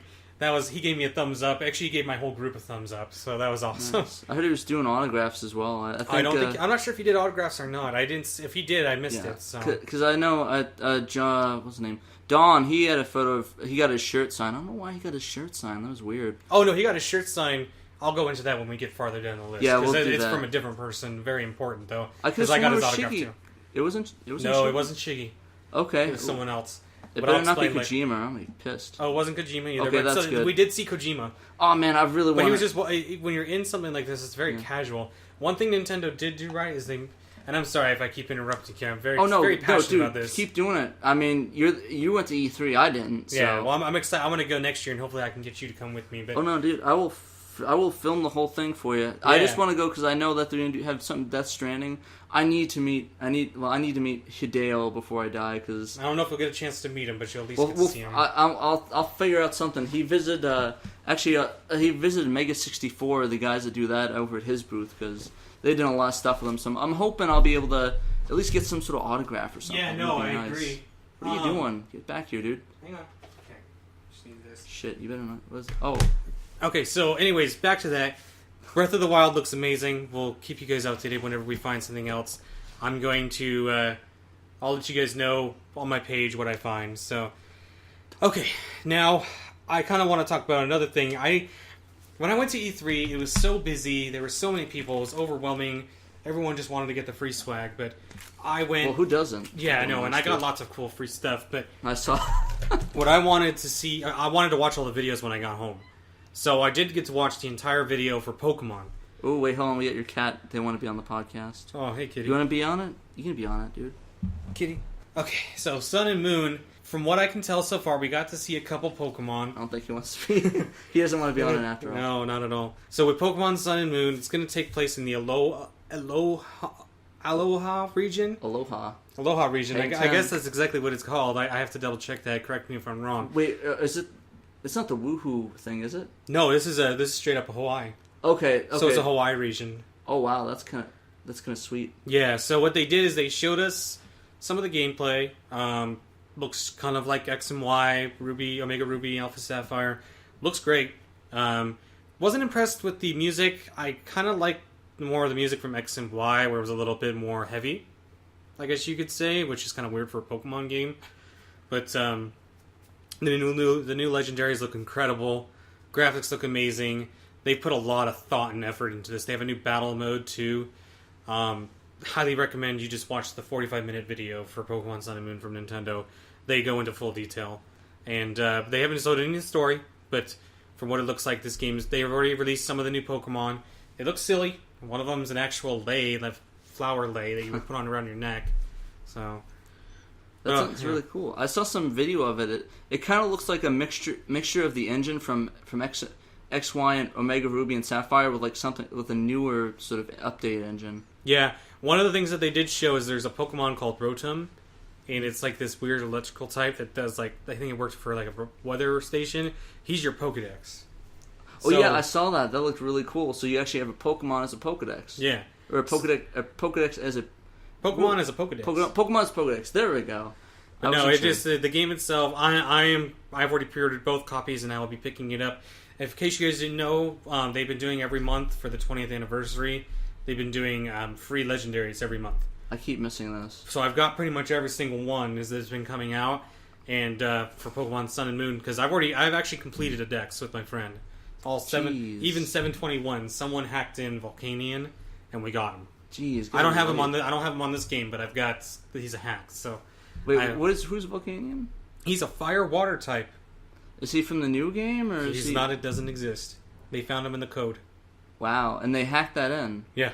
He gave me a thumbs up. Actually, he gave my whole group a thumbs up. So that was awesome. Nice. I heard he was doing autographs as well. I'm not sure if he did autographs or not. If he did, I missed it. So. Because I know John... What's his name? Don, he had a photo of... He got his shirt signed. I don't know why he got his shirt signed. That was weird. Oh, no, he got his shirt signed. I'll go into that when we get farther down the list. Yeah, we'll do it's that. from a different person. Very important, though. Because I got his autograph, too. It wasn't No, Shiggy? it wasn't Shiggy. Okay. It was someone else. It better not be Kojima, or I'm going to be pissed. Oh, it wasn't Kojima either. Okay, that's good. We did see Kojima. Oh, man, I really want to... He was just... When you're in something like this, it's very casual. One thing Nintendo did do right is they... And I'm sorry if I keep interrupting you. I'm very passionate about this. Keep doing it. I mean, you went to E3, I didn't. So. Yeah, well, I'm excited. I'm going to go next year, and hopefully I can get you to come with me. But... Oh, no, dude, I will film the whole thing for you. Yeah. I just want to go because I know that they're going to have something Death Stranding. I need to meet Hideo before I die because I don't know if you'll get a chance to meet him, but you'll at least get to see him. I'll figure out something. He visited he visited Mega 64, the guys that do that over at his booth because they did a lot of stuff with him. So I'm hoping I'll be able to at least get some sort of autograph or something. Yeah, no, I agree. What are you doing? Get back here, dude. Hang on. Okay, just need this. Shit, you better not. Okay, so anyways, back to that. Breath of the Wild looks amazing. We'll keep you guys updated whenever we find something else. I'm going to... I'll let you guys know on my page what I find. So, okay. Now, I kind of want to talk about another thing. When I went to E3, it was so busy. There were so many people. It was overwhelming. Everyone just wanted to get the free swag, but I went... Well, who doesn't? Yeah, I know, and I got lots of cool free stuff, but... I saw... What I wanted to see... I wanted to watch all the videos when I got home. So I did get to watch the entire video for Pokemon. Oh, wait, hold on. We got your cat. They want to be on the podcast. Oh, hey, Kitty. You want to be on it? You can be on it, dude. Kitty. Okay, so Sun and Moon. From what I can tell so far, we got to see a couple Pokemon. I don't think he wants to be. He doesn't want to be on it after all. No, not at all. So with Pokemon Sun and Moon, it's going to take place in the Aloha region? Aloha region. I guess that's exactly what it's called. I have to double check that. Correct me if I'm wrong. Wait, is it... It's not the woohoo thing, is it? No, this is straight up Hawaii. Okay. So it's a Hawaii region. Oh wow, that's kind of sweet. Yeah. So what they did is they showed us some of the gameplay. Looks kind of like X and Y, Ruby, Omega Ruby, Alpha Sapphire. Looks great. Wasn't impressed with the music. I kind of liked more of the music from X and Y, where it was a little bit more heavy, I guess you could say, which is kind of weird for a Pokemon game. But the new legendaries look incredible. Graphics look amazing. They put a lot of thought and effort into this. They have a new battle mode too. Highly recommend you just watch the 45-minute video for Pokemon Sun and Moon from Nintendo. They go into full detail. And they haven't showed any story, but from what it looks like, this game they've already released some of the new Pokemon. It looks silly. One of them is an actual lei, like flower lei that you would put on around your neck. So that sounds really cool. I saw some video of it. It kind of looks like a mixture of the engine from X, Y, and Omega Ruby and Sapphire with like something with a newer sort of update engine. Yeah, one of the things that they did show is there's a Pokemon called Rotom, and it's like this weird electrical type that does like I think it works for like a weather station. He's your Pokedex. Oh yeah, I saw that. That looked really cool. So you actually have a Pokemon as a Pokedex. Yeah, or a Pokedex as a Pokemon as a Pokedex. Pokemon as Pokedex. There we go. But no, it just the game itself. I've already pre-ordered both copies, and I will be picking it up. In case you guys didn't know, they've been doing every month for the 20th anniversary. They've been doing free legendaries every month. I keep missing this. So I've got pretty much every single one as that's been coming out, and for Pokemon Sun and Moon because I've actually completed a dex with my friend. All seven, even 721. Someone hacked in Volcanion, and we got him. Jeez, I don't have him on this game, but he's a hack. So wait, who's Volcanion? He's a fire water type. Is he from the new game or he's not? It doesn't exist. They found him in the code. Wow, and they hacked that in. Yeah.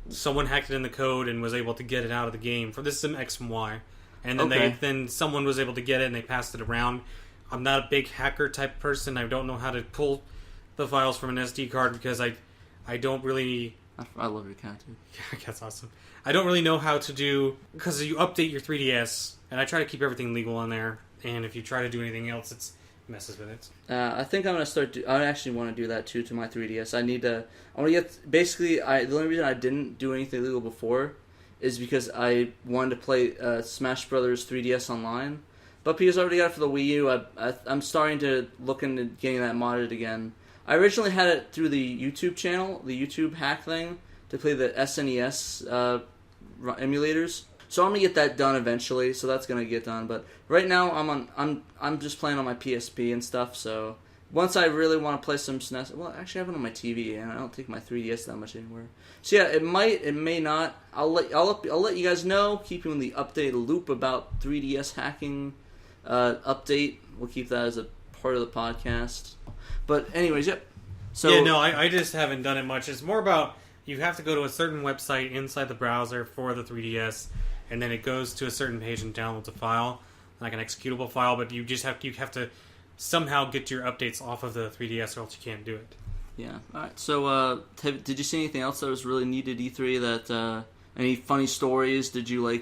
Someone hacked it in the code and was able to get it out of the game. For this is an X and Y. And then then someone was able to get it and they passed it around. I'm not a big hacker type person. I don't know how to pull the files from an SD card because I don't really... I love your cat, dude. Yeah, that's awesome. I don't really know how to do... Because you update your 3DS, and I try to keep everything legal on there. And if you try to do anything else, it messes with it. I think I'm going to start... I actually want to do that, too, to my 3DS. I want to get... Basically, the only reason I didn't do anything legal before is because I wanted to play Smash Brothers 3DS online. But because I already got it for the Wii U, I'm starting to look into getting that modded again. I originally had it through the YouTube channel, the YouTube hack thing, to play the SNES emulators. So I'm gonna get that done eventually. So that's gonna get done. But right now I'm just playing on my PSP and stuff. So once I really want to play some SNES, well, actually I have it on my TV, and I don't take my 3DS that much anywhere. So yeah, it may not. I'll let you guys know. Keep you in the updated loop about 3DS hacking update. We'll keep that as a part of the podcast. But anyways, yep. So yeah, no, I just haven't done it much. It's more about you have to go to a certain website inside the browser for the 3DS, and then it goes to a certain page and downloads a file, like an executable file. But you have to somehow get your updates off of the 3DS, or else you can't do it. Yeah. All right. So, did you see anything else that was really neat at E3? That any funny stories? Did you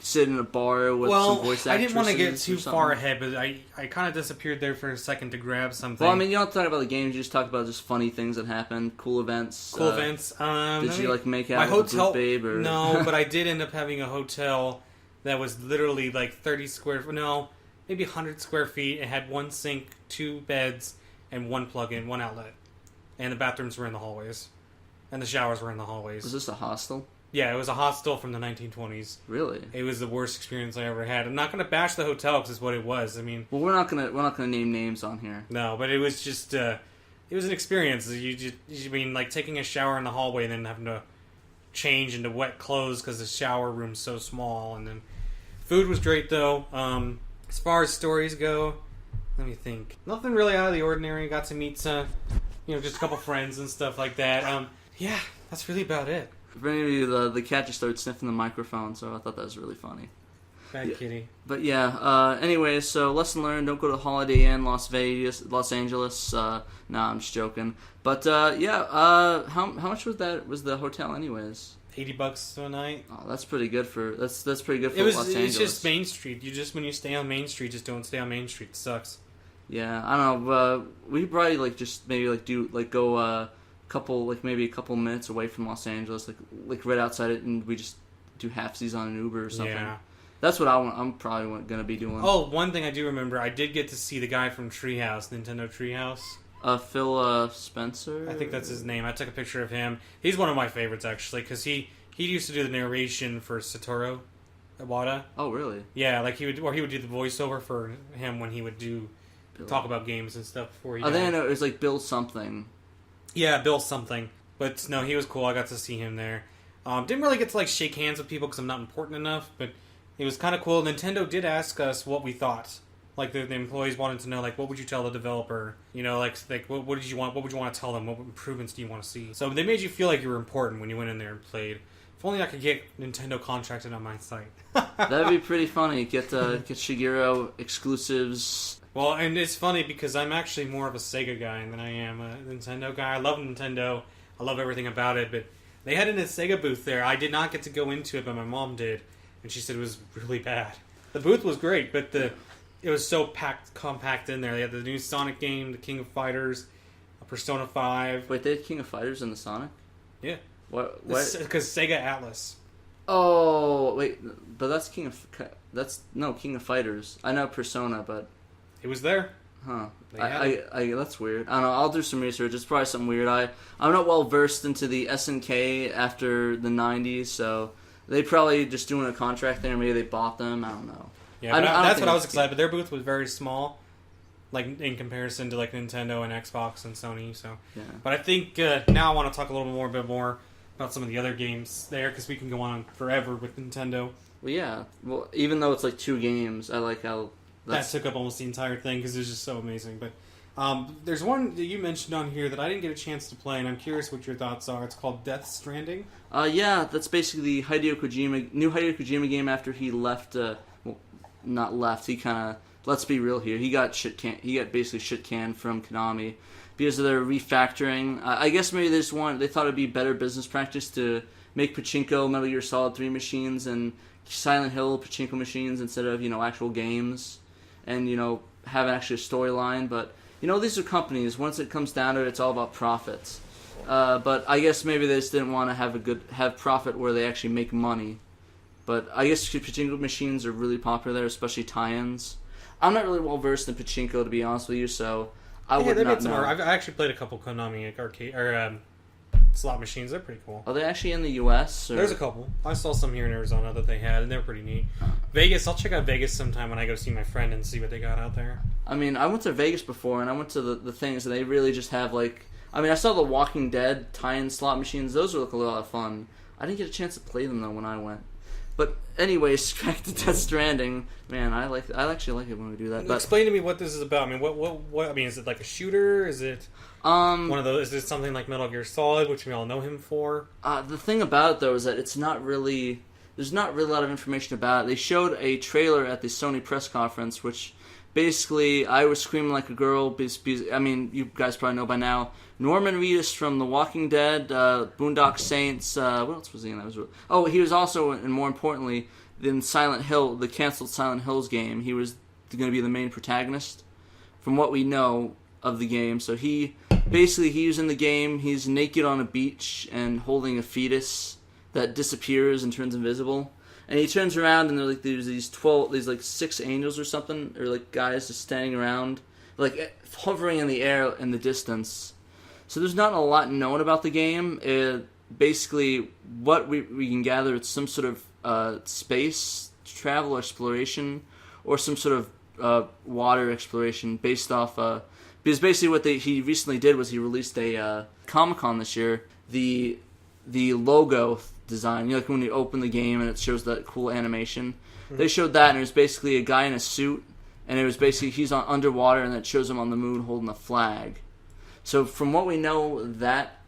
sit in a bar with some voice actresses? I didn't want to get too far ahead, but I kind of disappeared there for a second to grab something. Well, I mean, you don't talk about the games. You just talk about just funny things that happened, cool events. Cool events. Did you make out with a group babe? Or? No, but I did end up having a hotel that was literally 30 square. No, maybe 100 square feet. It had one sink, 2 beds, and one plug-in, one outlet, and the bathrooms were in the hallways, and the showers were in the hallways. Was this a hostel? Yeah, it was a hostel from the 1920s. Really? It was the worst experience I ever had. I'm not going to bash the hotel because it's what it was. I mean, well, we're not gonna name names on here. No, but it was just it was an experience. You mean taking a shower in the hallway and then having to change into wet clothes because the shower room's so small. And then food was great though. As far as stories go, let me think. Nothing really out of the ordinary. Got to meet just a couple friends and stuff like that. Yeah, that's really about it. For any of you, the cat just started sniffing the microphone, so I thought that was really funny. Bad kitty. But yeah, anyways, so lesson learned, don't go to Holiday Inn, Los Angeles. No, I'm just joking. But how much was the hotel anyways? $80 a night. Oh, that's pretty good for Los Angeles. It's just Main Street. When you stay on Main Street, just don't stay on Main Street. It sucks. Yeah, I don't know. We probably go maybe a couple minutes away from Los Angeles, like right outside it, and we just do halfsies on an Uber or something. Yeah. That's what I'm probably going to be doing. Oh, one thing I do remember, I did get to see the guy from Treehouse, Nintendo Treehouse. Phil Spencer? I think that's his name. I took a picture of him. He's one of my favorites, actually, because he used to do the narration for Satoru Iwata. Oh, really? Yeah, like he would do the voiceover for him when he would talk about games and stuff before he died. I think I know it was like Bill something. Yeah, Bill something. But no, he was cool. I got to see him there. Didn't really get to like shake hands with people because I'm not important enough, but it was kind of cool. Nintendo did ask us what we thought. Like the employees wanted to know, like, what would you tell the developer? You know, like what did you want? What would you want to tell them? What improvements do you want to see? So they made you feel like you were important when you went in there and played. If only I could get Nintendo contracted on my site. That'd be pretty funny. Get Shigeru exclusives. Well, and it's funny because I'm actually more of a Sega guy than I am a Nintendo guy. I love Nintendo. I love everything about it, but they had a Sega booth there. I did not get to go into it, but my mom did, and she said it was really bad. The booth was great, but it was so compact in there. They had the new Sonic game, the King of Fighters, Persona 5. Wait, they had King of Fighters in the Sonic? Yeah. What? Because Sega Atlas. Oh, wait, but that's King of Fighters. I know Persona, but it was there. Huh. I that's weird. I don't know. I'll do some research. It's probably something weird. I'm not well versed into the SNK after the 90s, so they probably just doing a contract there. Maybe they bought them. I don't know. Yeah, that's what I was excited. But their booth was very small, like in comparison to like Nintendo and Xbox and Sony. So, yeah. But I think now I want to talk a bit more about some of the other games there because we can go on forever with Nintendo. Well, yeah. Well, even though it's like 2 games, I like how that took up almost the entire thing because it was just so amazing. But there's one that you mentioned on here that I didn't get a chance to play, and I'm curious what your thoughts are. It's called Death Stranding. Yeah, that's basically the new Hideo Kojima game after he left. Not left. He kind of, let's be real here. He got basically shit canned from Konami because of their refactoring. I guess maybe they thought it'd be better business practice to make pachinko Metal Gear Solid 3 machines and Silent Hill pachinko machines instead of actual games. And, have actually a storyline. But, these are companies. Once it comes down to it, it's all about profits. But I guess maybe they just didn't want to have profit where they actually make money. But I guess pachinko machines are really popular there, especially tie-ins. I'm not really well versed in pachinko, to be honest with you, so I would not know. I've actually played a couple Konami arcade or slot machines. They're pretty cool. Are they actually in the U.S.? Or? There's a couple. I saw some here in Arizona that they had, and they're pretty neat. Vegas, I'll check out Vegas sometime when I go see my friend and see what they got out there. I mean, I went to Vegas before, and I went to the things, and they really just have, I saw the Walking Dead tie-in slot machines. Those look a lot of fun. I didn't get a chance to play them, though, when I went. But anyways, back to Death Stranding. Man, I actually like it when we do that. But explain to me what this is about. I mean, what? I mean, is it like a shooter? Is it one of those? Is it something like Metal Gear Solid, which we all know him for? The thing about it though is that it's not really. There's not really a lot of information about it. They showed a trailer at the Sony press conference, which basically I was screaming like a girl. Because, I mean, you guys probably know by now. Norman Reedus from The Walking Dead, Boondock Saints. What else was he in? He was also, and more importantly, in Silent Hill, the canceled Silent Hills game. He was going to be the main protagonist, from what we know of the game. So he was in the game. He's naked on a beach and holding a fetus that disappears and turns invisible. And he turns around and there's these 6 angels or something, or guys just standing around, hovering in the air in the distance. So there's not a lot known about the game. Basically, what we can gather, it's some sort of space travel exploration, or some sort of water exploration based off. Because basically, what he recently did was he released a Comic-Con this year. The logo design, when you open the game and it shows that cool animation. Mm-hmm. They showed that, and it was basically a guy in a suit, and it was basically he's underwater, and it shows him on the moon holding a flag. So from what we know,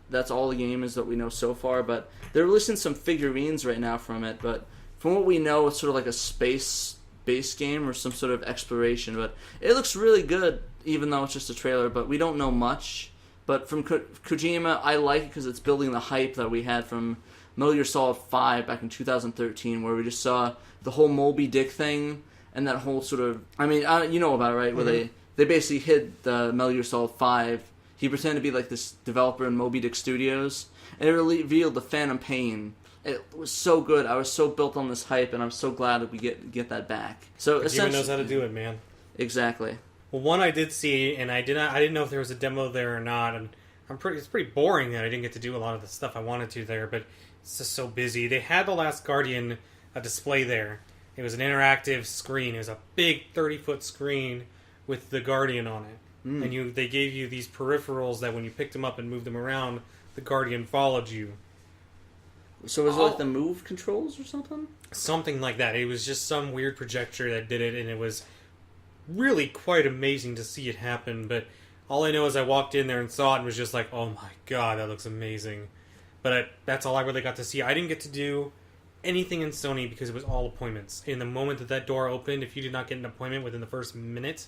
that's all the game is that we know so far. But they're releasing some figurines right now from it. But from what we know, it's sort of like a space-based game or some sort of exploration. But it looks really good, even though it's just a trailer. But we don't know much. But from Kojima, I like it because it's building the hype that we had from Metal Gear Solid 5 back in 2013, where we just saw the whole Moby Dick thing and that whole sort of... I mean, you know about it, right? Where they basically hid the Metal Gear Solid 5. He pretended to be like this developer in Moby Dick Studios, and it revealed the Phantom Pain. It was so good. I was so built on this hype, and I'm so glad that we get that back. So Kojima knows how to do it, man. Exactly. Well, one I did see, and I didn't know if there was a demo there or not, and it's pretty boring that I didn't get to do a lot of the stuff I wanted to there, but it's just so busy. They had The Last Guardian display there, It was an interactive screen. It was a big 30-foot screen with the Guardian on it. And they gave you these peripherals that when you picked them up and moved them around, the Guardian followed you. So was it like the move controls or something? Something like that. It was just some weird projector that did it, and it was really quite amazing to see it happen. But all I know is I walked in there and saw it and was just like, oh my god, that looks amazing. But that's all I really got to see. I didn't get to do anything in Sony because it was all appointments. In the moment that door opened, if you did not get an appointment within the first minute,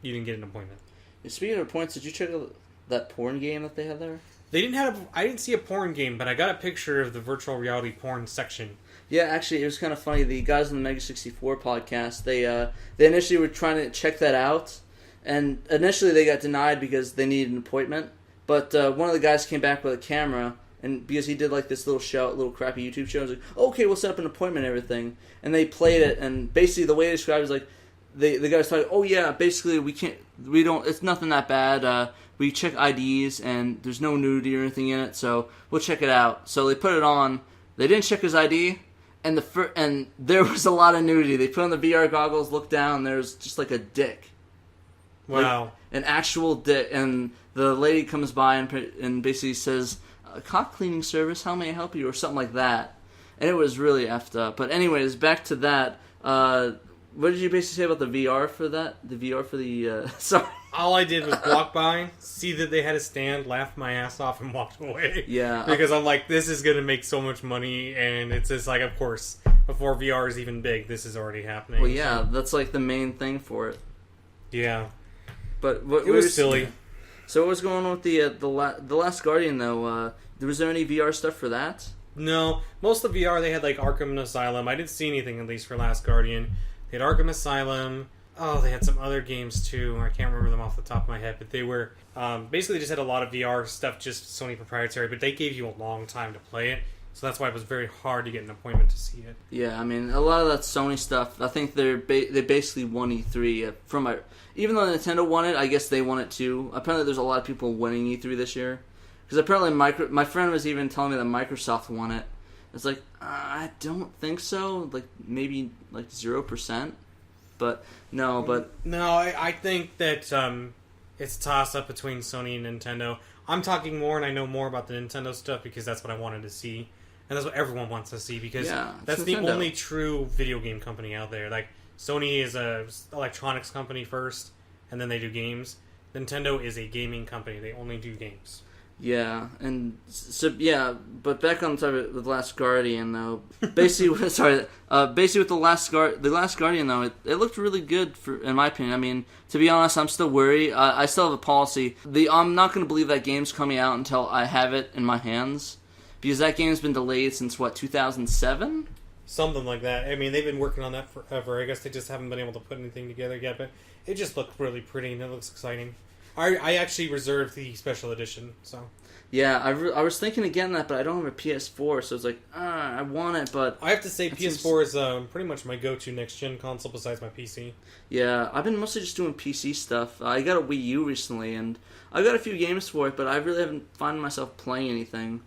you didn't get an appointment. Speaking of points, did you check out that porn game that they had there? I didn't see a porn game, but I got a picture of the virtual reality porn section. Yeah, actually, it was kind of funny. The guys on the Mega 64 podcast, they initially were trying to check that out, and initially they got denied because they needed an appointment. But one of the guys came back with a camera, and because he did like this little crappy YouTube show, I was like, okay, we'll set up an appointment and everything. And they played it, and basically the way they described it was like, the guy was talking, oh yeah, basically it's nothing that bad. We check IDs and there's no nudity or anything in it, so we'll check it out. So they put it on. They didn't check his ID, and and there was a lot of nudity. They put on the VR goggles, looked down, and there's just like a dick. Wow. Like, an actual dick. And the lady comes by and basically says, cock cleaning service, how may I help you? Or something like that. And it was really effed up. But anyways, back to that. What did you basically say about the VR for that? The VR for the... sorry. All I did was walk by, see that they had a stand, laugh my ass off, and walked away. Yeah. Because I'm like, this is going to make so much money, and it's just like, of course, before VR is even big, this is already happening. Well, yeah, that's like the main thing for it. Yeah. But it was silly. So what was going on with the Last Guardian, though? Was there any VR stuff for that? No. Most of the VR, they had like Arkham Asylum. I didn't see anything, at least, for Last Guardian. They had Arkham Asylum. Oh, they had some other games too. I can't remember them off the top of my head, but they were basically just had a lot of VR stuff, just Sony proprietary. But they gave you a long time to play it, so that's why it was very hard to get an appointment to see it. Yeah, I mean, a lot of that Sony stuff. I think they basically won E3 even though Nintendo won it. I guess they won it too. Apparently, there's a lot of people winning E3 this year because apparently my friend was even telling me that Microsoft won it. It's like I don't think so. Like maybe like 0%. But no, I think that it's a toss-up between Sony and Nintendo. I'm talking more, and I know more about the Nintendo stuff because that's what I wanted to see. And that's what everyone wants to see because that's the only true video game company out there. Like, Sony is a electronics company first, and then they do games. Nintendo is a gaming company. They only do games. Yeah, and so but back on the topic with The Last Guardian though, basically with the Last Guardian though, it looked really good in my opinion. I mean, to be honest, I'm still worried. I still have a policy. I'm not going to believe that game's coming out until I have it in my hands, because that game's been delayed since 2007. Something like that. I mean, they've been working on that forever. I guess they just haven't been able to put anything together yet, but it just looked really pretty and it looks exciting. I actually reserved the special edition, so... Yeah, I was thinking of getting that, but I don't have a PS4, so it's like, I want it, but... I have to say, PS4 is pretty much my go-to next-gen console besides my PC. Yeah, I've been mostly just doing PC stuff. I got a Wii U recently, and I got a few games for it, but I really haven't found myself playing anything.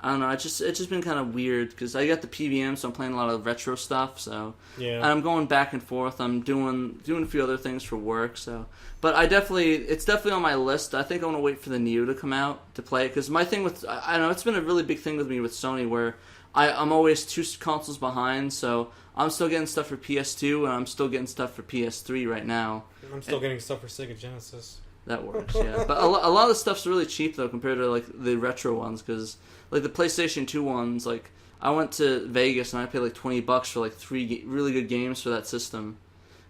I don't know, it's just been kind of weird, because I got the PVM, so I'm playing a lot of retro stuff, so... Yeah. And I'm going back and forth, I'm doing a few other things for work, so... But it's definitely on my list. I think I want to wait for the Neo to come out to play it, because my thing with... I don't know, it's been a really big thing with me with Sony, where I'm always 2 consoles behind, so I'm still getting stuff for PS2, and I'm still getting stuff for PS3 right now. I'm still getting stuff for Sega Genesis. That works, yeah. But a lot of the stuff's really cheap, though, compared to, like, the retro ones, because... Like, the PlayStation 2 ones, like, I went to Vegas and I paid, like, $20 for, like, 3 really good games for that system.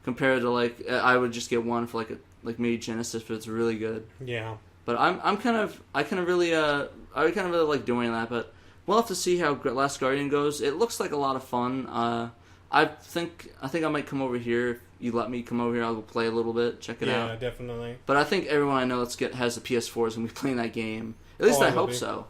Compared to, like, I would just get one for, like maybe Genesis if it's really good. Yeah. But I kind of really like doing that, but we'll have to see how Last Guardian goes. It looks like a lot of fun. I think I might come over here. If you let me come over here, I'll go play a little bit, check it out. Yeah, definitely. But I think everyone I know has a PS4 is going to be playing that game. At least I hope so.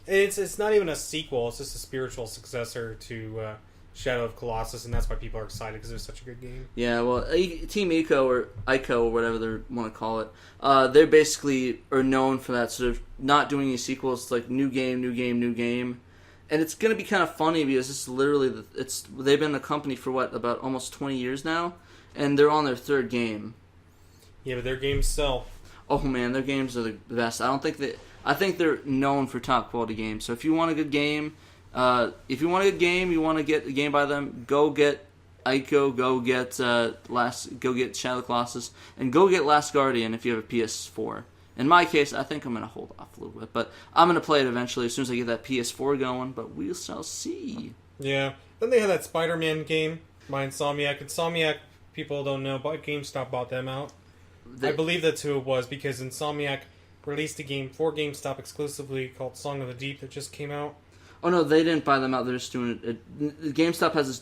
It's not even a sequel. It's just a spiritual successor to Shadow of Colossus, and that's why people are excited because it was such a good game. Yeah, well, Team Ico or whatever they want to call it, they basically are known for that sort of not doing any sequels. It's like new game, And it's going to be kind of funny because it's literally they've been a company for about almost 20 years now, and they're on their third game. Yeah, but their games sell. Oh man, their games are the best. I think they're known for top quality games. So if you want a good game, you want to get a game by them, go get Ico, go get Shadow of the Colossus, and go get Last Guardian if you have a PS4. In my case, I think I'm going to hold off a little bit, but I'm going to play it eventually as soon as I get that PS4 going, but we shall see. Yeah. Then they had that Spider-Man game by Insomniac. Insomniac, people don't know, but GameStop bought them out. I believe that's who it was, because Insomniac released a game for GameStop exclusively called Song of the Deep that just came out. Oh no, they didn't buy them out, they're just doing it. GameStop has its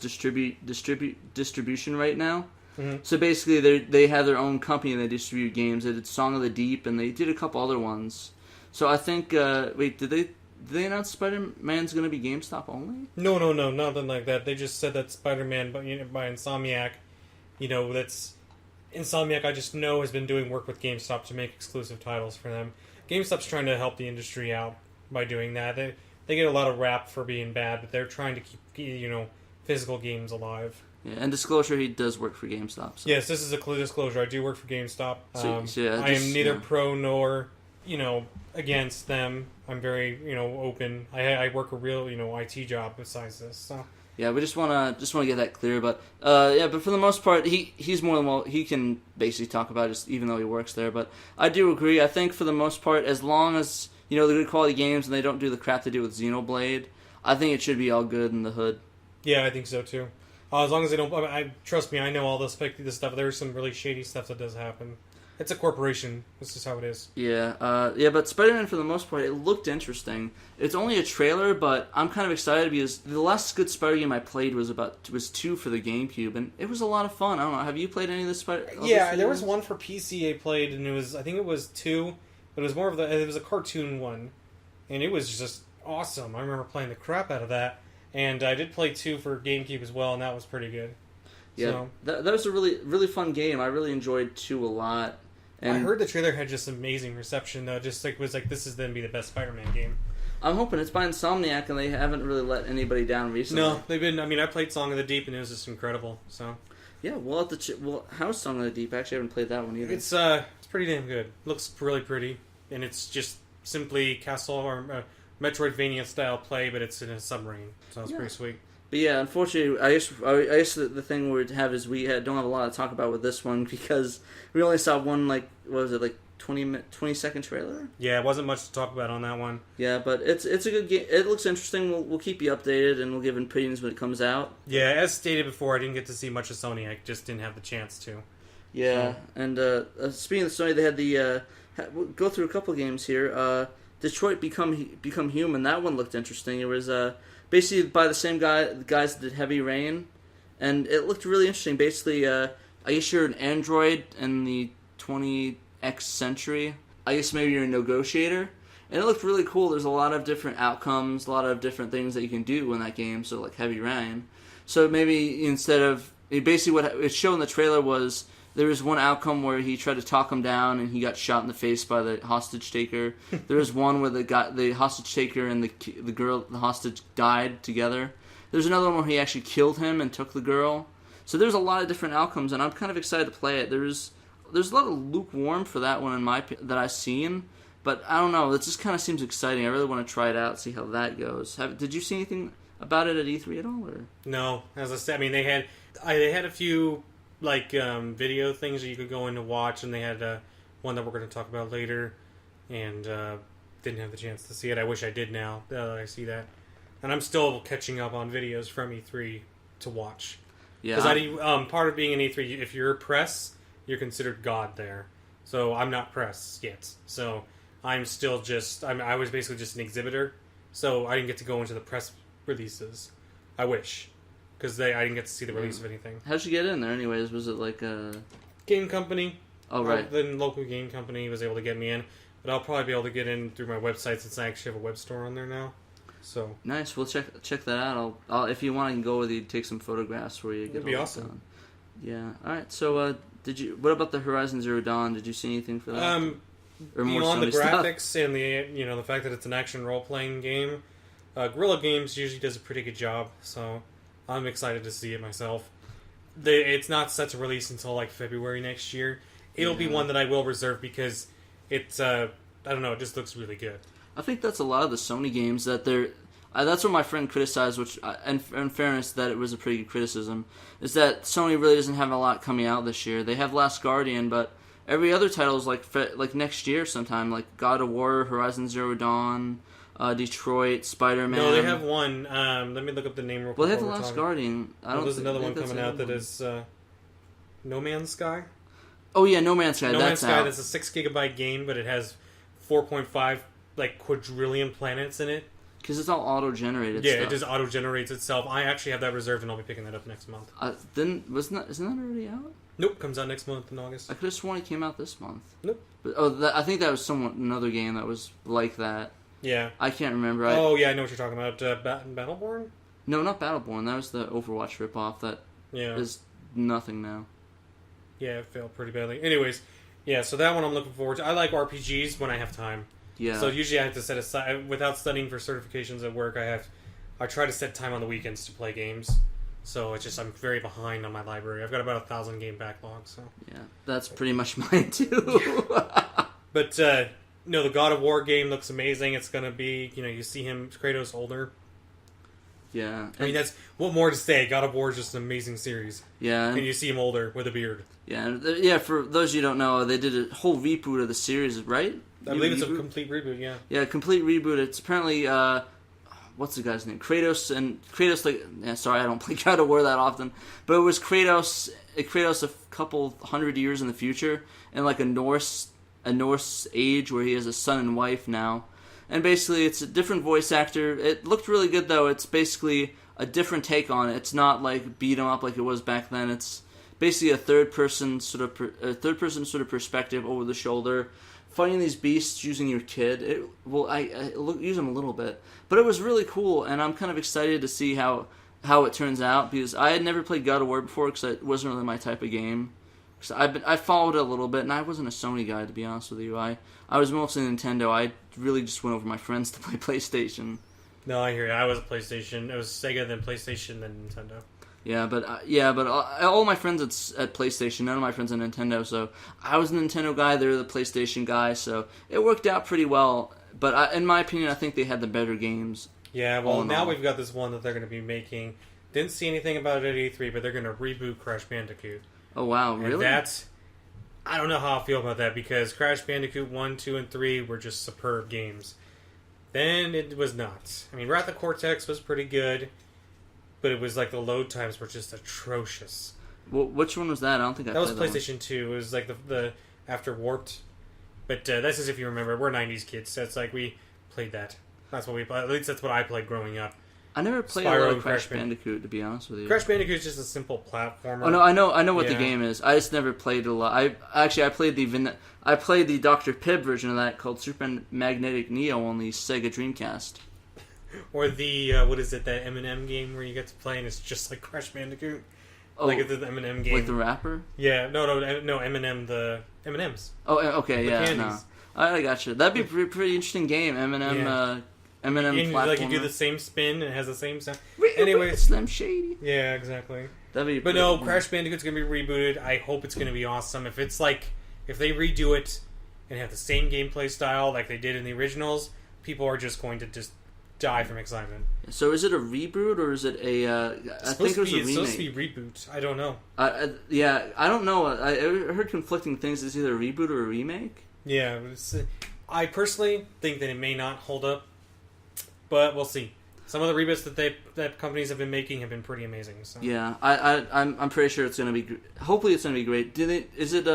distribution right now. Mm-hmm. So basically, they have their own company and they distribute games. They did Song of the Deep and they did a couple other ones. So I think, wait, did they announce Spider-Man's going to be GameStop only? No, nothing like that. They just said that Spider-Man by Insomniac, that's Insomniac. I just know has been doing work with GameStop to make exclusive titles for them. GameStop's trying to help the industry out by doing that. They get a lot of rap for being bad, but they're trying to keep physical games alive. Yeah, and disclosure, he does work for GameStop. So. Yes, this is a clear disclosure. I do work for GameStop. I am neither pro nor, against them. I'm very, open. I work a real, IT job besides this. So. Yeah, we just wanna get that clear. But but for the most part, he's more than he can basically talk about it, even though he works there. But I do agree. I think for the most part, as long as the good quality games and they don't do the crap they do with Xenoblade, I think it should be all good in the hood. Yeah, I think so too. As long as they don't... trust me, I know all this stuff. There's some really shady stuff that does happen. It's a corporation. This is how it is. Yeah, but Spider-Man, for the most part, it looked interesting. It's only a trailer, but I'm kind of excited because the last good Spider game I played was 2 for the GameCube, and it was a lot of fun. I don't know, have you played any of the Spider... Yeah, there was one for PC I played, and I think it was 2, but it was more of it was a cartoon one, and it was just awesome. I remember playing the crap out of that. And I did play 2 for GameCube as well, and that was pretty good. Yeah, so, that was a really, really fun game. I really enjoyed 2 a lot. And I heard the trailer had just amazing reception, though. Just was like, this is going to be the best Spider-Man game. I'm hoping. It's by Insomniac, and they haven't really let anybody down recently. No, they've been... I played Song of the Deep, and it was just incredible, so... Yeah, we'll have to... how's Song of the Deep? Actually, I haven't played that one either. It's pretty damn good. Looks really pretty, and it's just simply Castle or... Metroidvania style play, but it's in a submarine, so it's pretty sweet. But yeah, unfortunately, I guess the thing we have is we don't have a lot to talk about with this one because we only saw one 20-second trailer. Yeah, it wasn't much to talk about on that one. Yeah, but it's a good game. It looks interesting. We'll keep you updated and we'll give opinions when it comes out. Yeah, as stated before, I didn't get to see much of Sony. I just didn't have the chance to. Yeah, and speaking of Sony, they had the we'll go through a couple games here. Detroit Become Human. That one looked interesting. It was basically by the same guys that did Heavy Rain, and it looked really interesting. Basically, I guess you're an android in the 20X century. I guess maybe you're a negotiator, and it looked really cool. There's a lot of different outcomes, a lot of different things that you can do in that game. So like Heavy Rain. So maybe instead of basically what it showed in the trailer was. There was one outcome where he tried to talk him down and he got shot in the face by the hostage taker. There was one where the hostage taker and the hostage died together. There's another one where he actually killed him and took the girl. So there's a lot of different outcomes, and I'm kind of excited to play it. There's a lot of lukewarm for that one that I've seen, but I don't know. It just kind of seems exciting. I really want to try it out, see how that goes. Did you see anything about it at E3 at all? Or? No, as I said, they had a few. Video things that you could go in to watch, and they had one that we're going to talk about later, and didn't have the chance to see it. I wish I did now that I see that. And I'm still catching up on videos from E3 to watch. Yeah. Because part of being an E3, if you're press, you're considered God there. So I'm not press yet. So I'm still I was basically just an exhibitor, so I didn't get to go into the press releases. I wish. Because I didn't get to see the release of anything. How'd you get in there anyways? Was it like a... Game company. Oh, right. The local game company was able to get me in. But I'll probably be able to get in through my website since I actually have a web store on there now. So nice. We'll check that out. I'll if you want, I can go with you, take some photographs for you. That'd be awesome. Done. Yeah. All right. So, what about the Horizon Zero Dawn? Did you see anything for that? Or beyond the graphics and the fact that it's an action role playing game, Guerrilla Games usually does a pretty good job, so I'm excited to see it myself. It's not set to release until like February next year. It'll be one that I will reserve because it's I don't know, it just looks really good. I think that's a lot of the Sony games that they're. That's what my friend criticized, which, and in fairness, that it was a pretty good criticism, is that Sony really doesn't have a lot coming out this year. They have Last Guardian, but every other title is like next year sometime, like God of War, Horizon Zero Dawn, Detroit, Spider-Man. No, they have one. Let me look up the name real quick. Well, they have The Last Guardian. There's another one coming out that is No Man's Sky. Oh yeah, No Man's Sky. No Man's Sky. Out. That's a 6 gigabyte game, but it has 4.5 like quadrillion planets in it. Because it's all auto-generated Yeah, stuff. it just auto-generates itself. I actually have that reserved, and I'll be picking that up next month. Isn't that already out? Nope, comes out next month in August. I could have sworn it came out this month. Nope. But, I think that was another game that was like that. Yeah. I can't remember. Yeah, I know what you're talking about. Battleborn? No, not Battleborn. That was the Overwatch ripoff that is nothing now. Yeah, it failed pretty badly. Anyways, yeah, so that one I'm looking forward to. I like RPGs when I have time. Yeah. So usually I have to set aside, without studying for certifications at work, I try to set time on the weekends to play games. So it's just, I'm very behind on my library. I've got about 1,000 game backlog, so. Yeah, that's pretty much mine too. But, no, the God of War game looks amazing. It's going to be, you see him, Kratos, older. Yeah. I mean, that's, what more to say? God of War is just an amazing series. Yeah. And you see him older with a beard. Yeah, for those of you who don't know, they did a whole reboot of the series, right? I believe it's a complete reboot, yeah. Yeah, complete reboot. It's apparently, what's the guy's name? Kratos, like, sorry, I don't play God of War that often, but it was Kratos a couple hundred years in the future, in like a Norse age where he has a son and wife now. And basically, it's a different voice actor. It looked really good, though. It's basically a different take on it. It's not like beat 'em up like it was back then. It's basically a third person sort of perspective over the shoulder, fighting these beasts using your kid. I use them a little bit, but it was really cool, and I'm kind of excited to see how it turns out, because I had never played God of War before because it wasn't really my type of game. So I followed it a little bit, and I wasn't a Sony guy, to be honest with you. I was mostly Nintendo. I really just went over my friends to play PlayStation. No, I hear you. I was a PlayStation. It was Sega, then PlayStation, then Nintendo. Yeah, but all my friends at PlayStation, none of my friends at Nintendo. So I was the Nintendo guy. They were the PlayStation guy. So it worked out pretty well. But in my opinion, I think they had the better games. Yeah, well, now we've got this one that they're going to be making. Didn't see anything about it at E3, but they're going to reboot Crash Bandicoot. Oh, wow, really? And I don't know how I feel about that, because Crash Bandicoot 1, 2, and 3 were just superb games. Then it was not. I mean, Wrath of Cortex was pretty good, but it was like the load times were just atrocious. Well, which one was that? I don't think I played that. That was PlayStation 2. It was like the after Warped. But that's just if you remember. We're 90s kids, so it's like we played that. That's what we played. At least that's what I played growing up. I never played a lot of Crash Bandicoot, to be honest with you. Crash Bandicoot is just a simple platformer. Oh no, I know what the game is. I just never played a lot. I played the Dr. Pibb version of that called Super Magnetic Neo on the Sega Dreamcast. Or the what is it, that M&M game where you get to play and it's just like Crash Bandicoot. Oh, like it's the M&M game. Like the rapper? Yeah, no, M&M, the M&Ms. Oh, okay, the yeah, candies. no. I gotcha. That'd be a pretty interesting game. M&M and platformer. like you do the same spin and it has the same sound. Anyway, Slim Shady. Yeah, exactly. But no, Crash Bandicoot's gonna be rebooted. I hope it's gonna be awesome. If they redo it and have the same gameplay style like they did in the originals, people are just going to just die from excitement. So is it a reboot or is it a? I think it was a remake. It's supposed to be reboot. I don't know. Yeah, I don't know. I heard conflicting things. It's either a reboot or a remake. Yeah, I personally think that it may not hold up, but we'll see. Some of the reboots that companies have been making have been pretty amazing. So. Yeah, I'm pretty sure it's gonna be. Hopefully, it's gonna be great. Is it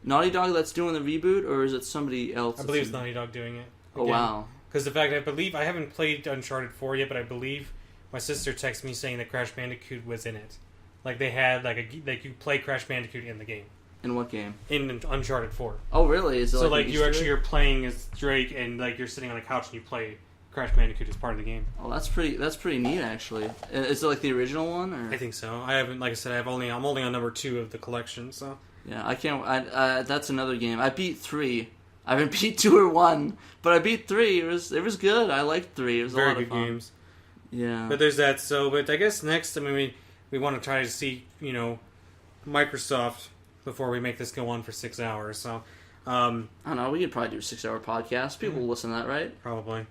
Naughty Dog that's doing the reboot, or is it somebody else? I believe it's Naughty Dog doing it. Oh wow! Because the fact I haven't played Uncharted 4 yet, but I believe my sister texted me saying that Crash Bandicoot was in it. Like they had you play Crash Bandicoot in the game. In what game? In Uncharted 4. Oh really? Is it so like you're playing as Drake and like you're sitting on a couch and you play Crash Bandicoot as part of the game. Oh, that's pretty neat actually. Is it like the original one? Or? I think so. I haven't, like I said, I'm only on number 2 of the collection. So yeah, I can't. That's another game. I beat 3. I haven't beat 2 or 1, but I beat 3. It was good. I liked 3. It was Very a lot good of fun. games. Yeah. But there's that. So, but I guess next, we want to try to see, Microsoft before we make this go on for 6 hours. So, I don't know. We could probably do a 6-hour podcast. People will listen to that, right? Probably.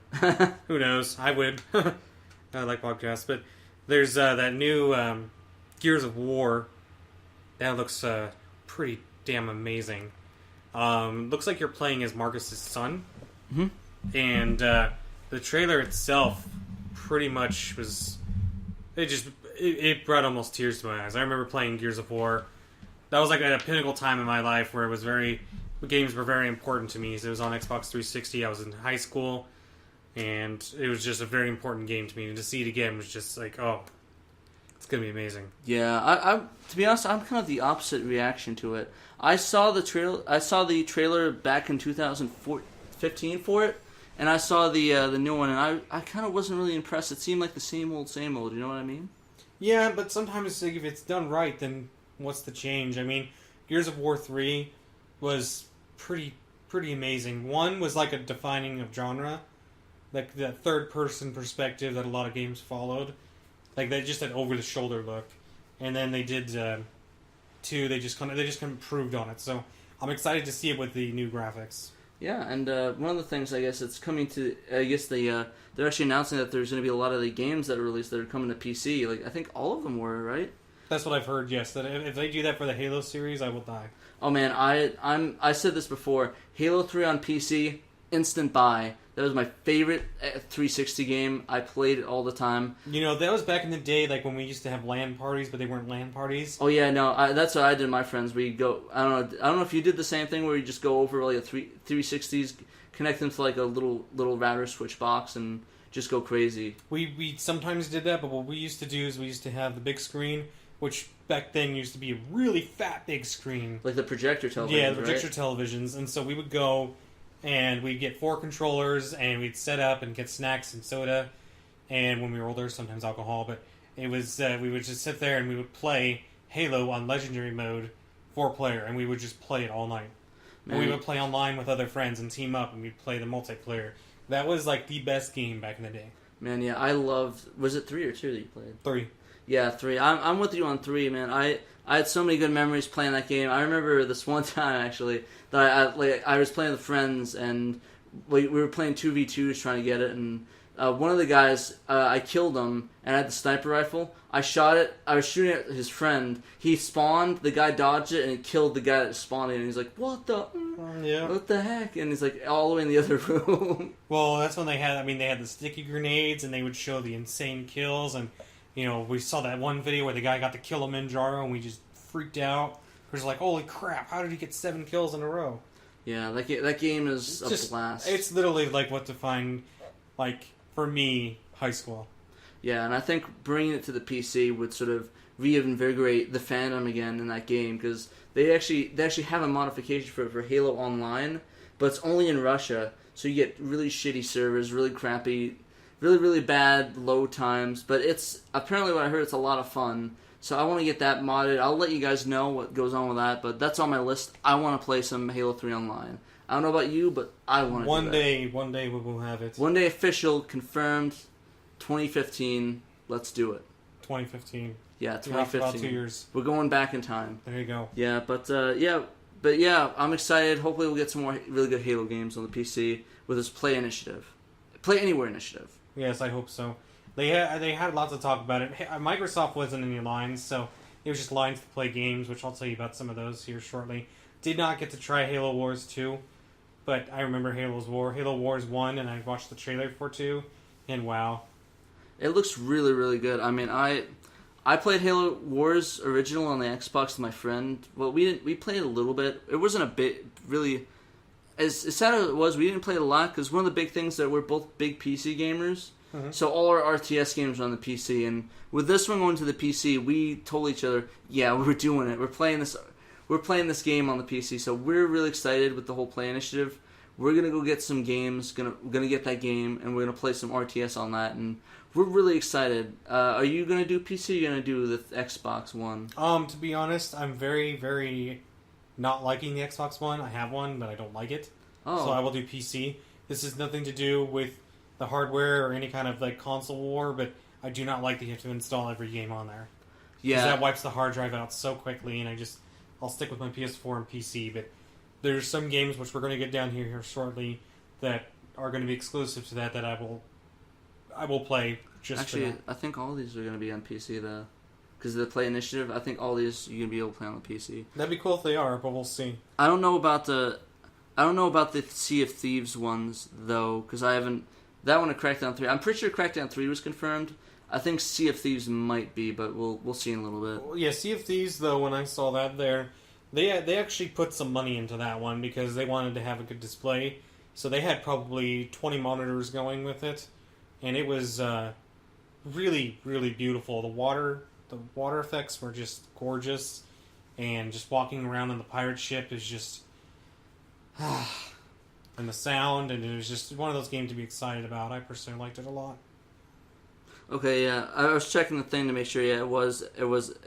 Who knows? I would. I like podcasts. But there's that new Gears of War. That looks pretty damn amazing. Looks like you're playing as Marcus's son. Mm-hmm. And the trailer itself pretty much was... It brought almost tears to my eyes. I remember playing Gears of War. That was like at a pinnacle time in my life where games were very important to me. So it was on Xbox 360. I was in high school, and it was just a very important game to me. And to see it again was just like, oh, it's gonna be amazing. Yeah, I to be honest, I'm kind of the opposite reaction to it. I saw the trailer back in 2015 for it, and I saw the new one, and I kind of wasn't really impressed. It seemed like the same old, same old. You know what I mean? Yeah, but sometimes if it's done right, then what's the change? I mean, Gears of War 3 was pretty amazing. 1 was like a defining of genre, like the third-person perspective that a lot of games followed. Like they just had over-the-shoulder look, and then they did 2. They just kind of improved on it. So I'm excited to see it with the new graphics. Yeah, and one of the things I guess it's coming to, I guess they're actually announcing that there's going to be a lot of the games that are released that are coming to PC. Like I think all of them were, right? That's what I've heard. Yes, that if they do that for the Halo series, I will die. Oh man, I said this before. Halo 3 on PC, instant buy. That was my favorite 360 game. I played it all the time. That was back in the day, like when we used to have LAN parties, but they weren't LAN parties. Oh yeah, no, that's what I did with my friends. We go, I don't know if you did the same thing where you just go over like a 360s, connect them to like a little router switch box and just go crazy. We sometimes did that, but what we used to do is we used to have the big screen, which back then used to be a really fat big screen. Like the projector television, yeah, the projector right? televisions. And so we would go and we'd get 4 controllers and we'd set up and get snacks and soda. And when we were older, sometimes alcohol. But it was we would just sit there and we would play Halo on Legendary mode, 4-player, and we would just play it all night. Man. And we would play online with other friends and team up and we'd play the multiplayer. That was like the best game back in the day. Man, yeah, I loved... Was it 3 or 2 that you played? 3. Yeah, 3. I'm with you on 3, man. I had so many good memories playing that game. I remember this one time, actually, that I was playing with friends, and we were playing 2v2s trying to get it, and one of the guys, I killed him, and I had the sniper rifle. I shot it. I was shooting at his friend. He spawned, the guy dodged it, and it killed the guy that spawned it, and he's like, what the heck? And he's like, all the way in the other room. Well, that's when they had the sticky grenades, and they would show the insane kills, and we saw that one video where the guy got to kill a Manjaro, and we just freaked out. We're just like, holy crap, how did he get 7 kills in a row? Yeah, that game is a blast. It's literally like what defined, like, for me, high school. Yeah, and I think bringing it to the PC would sort of reinvigorate the fandom again in that game, because they actually have a modification for Halo Online, but it's only in Russia, so you get really shitty servers, really crappy, really, really bad load times, but it's, apparently what I heard, it's a lot of fun. So I want to get that modded. I'll let you guys know what goes on with that, but that's on my list. I want to play some Halo 3 Online. I don't know about you, but I want to do that. One day we will have it. One day official, confirmed, 2015. Let's do it. 2015. Yeah, 2015. About 2 years. We're going back in time. There you go. Yeah, but I'm excited. Hopefully we'll get some more really good Halo games on the PC with this Play Initiative. Play Anywhere Initiative. Yes, I hope so. They had lots of talk about it. Microsoft wasn't in the lines, so it was just lines to play games, which I'll tell you about some of those here shortly. Did not get to try Halo Wars 2, but I remember Halo Wars 1, and I watched the trailer for 2, and wow. It looks really, really good. I mean, I played Halo Wars original on the Xbox with my friend. Well, we played a little bit. It wasn't a bit, really... As sad as it was, we didn't play it a lot, because one of the big things that we're both big PC gamers. Mm-hmm. So all our RTS games are on the PC, and with this one going to the PC, we told each other, yeah, we're doing it. We're playing this game on the PC, so we're really excited with the whole Play Initiative. We're gonna go get some games, gonna get that game, and we're gonna play some RTS on that, and we're really excited. Are you gonna do PC? Or are you gonna do the Xbox One? To be honest, I'm very, very not liking the Xbox One. I have one, but I don't like it. Oh. So I will do PC. This has nothing to do with the hardware or any kind of like console war, but I do not like that you have to install every game on there. Yeah. Because that wipes the hard drive out so quickly, and I'll stick with my PS4 and PC. But there's some games which we're going to get down here shortly that are going to be exclusive to that I will play just Actually, for that. I think all these are going to be on PC though, because the Play Initiative. I think all these you're going to be able to play on the PC. That'd be cool if they are, but we'll see. I don't know about the Sea of Thieves ones though, because I haven't. That one of Crackdown 3. I'm pretty sure Crackdown 3 was confirmed. I think Sea of Thieves might be, but we'll see in a little bit. Well, yeah, Sea of Thieves though. When I saw that there, they actually put some money into that one because they wanted to have a good display. So they had probably 20 monitors going with it, and it was really, really beautiful. The water effects were just gorgeous, and just walking around on the pirate ship is just, and the sound, and it was just one of those games to be excited about. I personally liked it a lot. Okay, yeah, I was checking the thing to make sure. Yeah, it was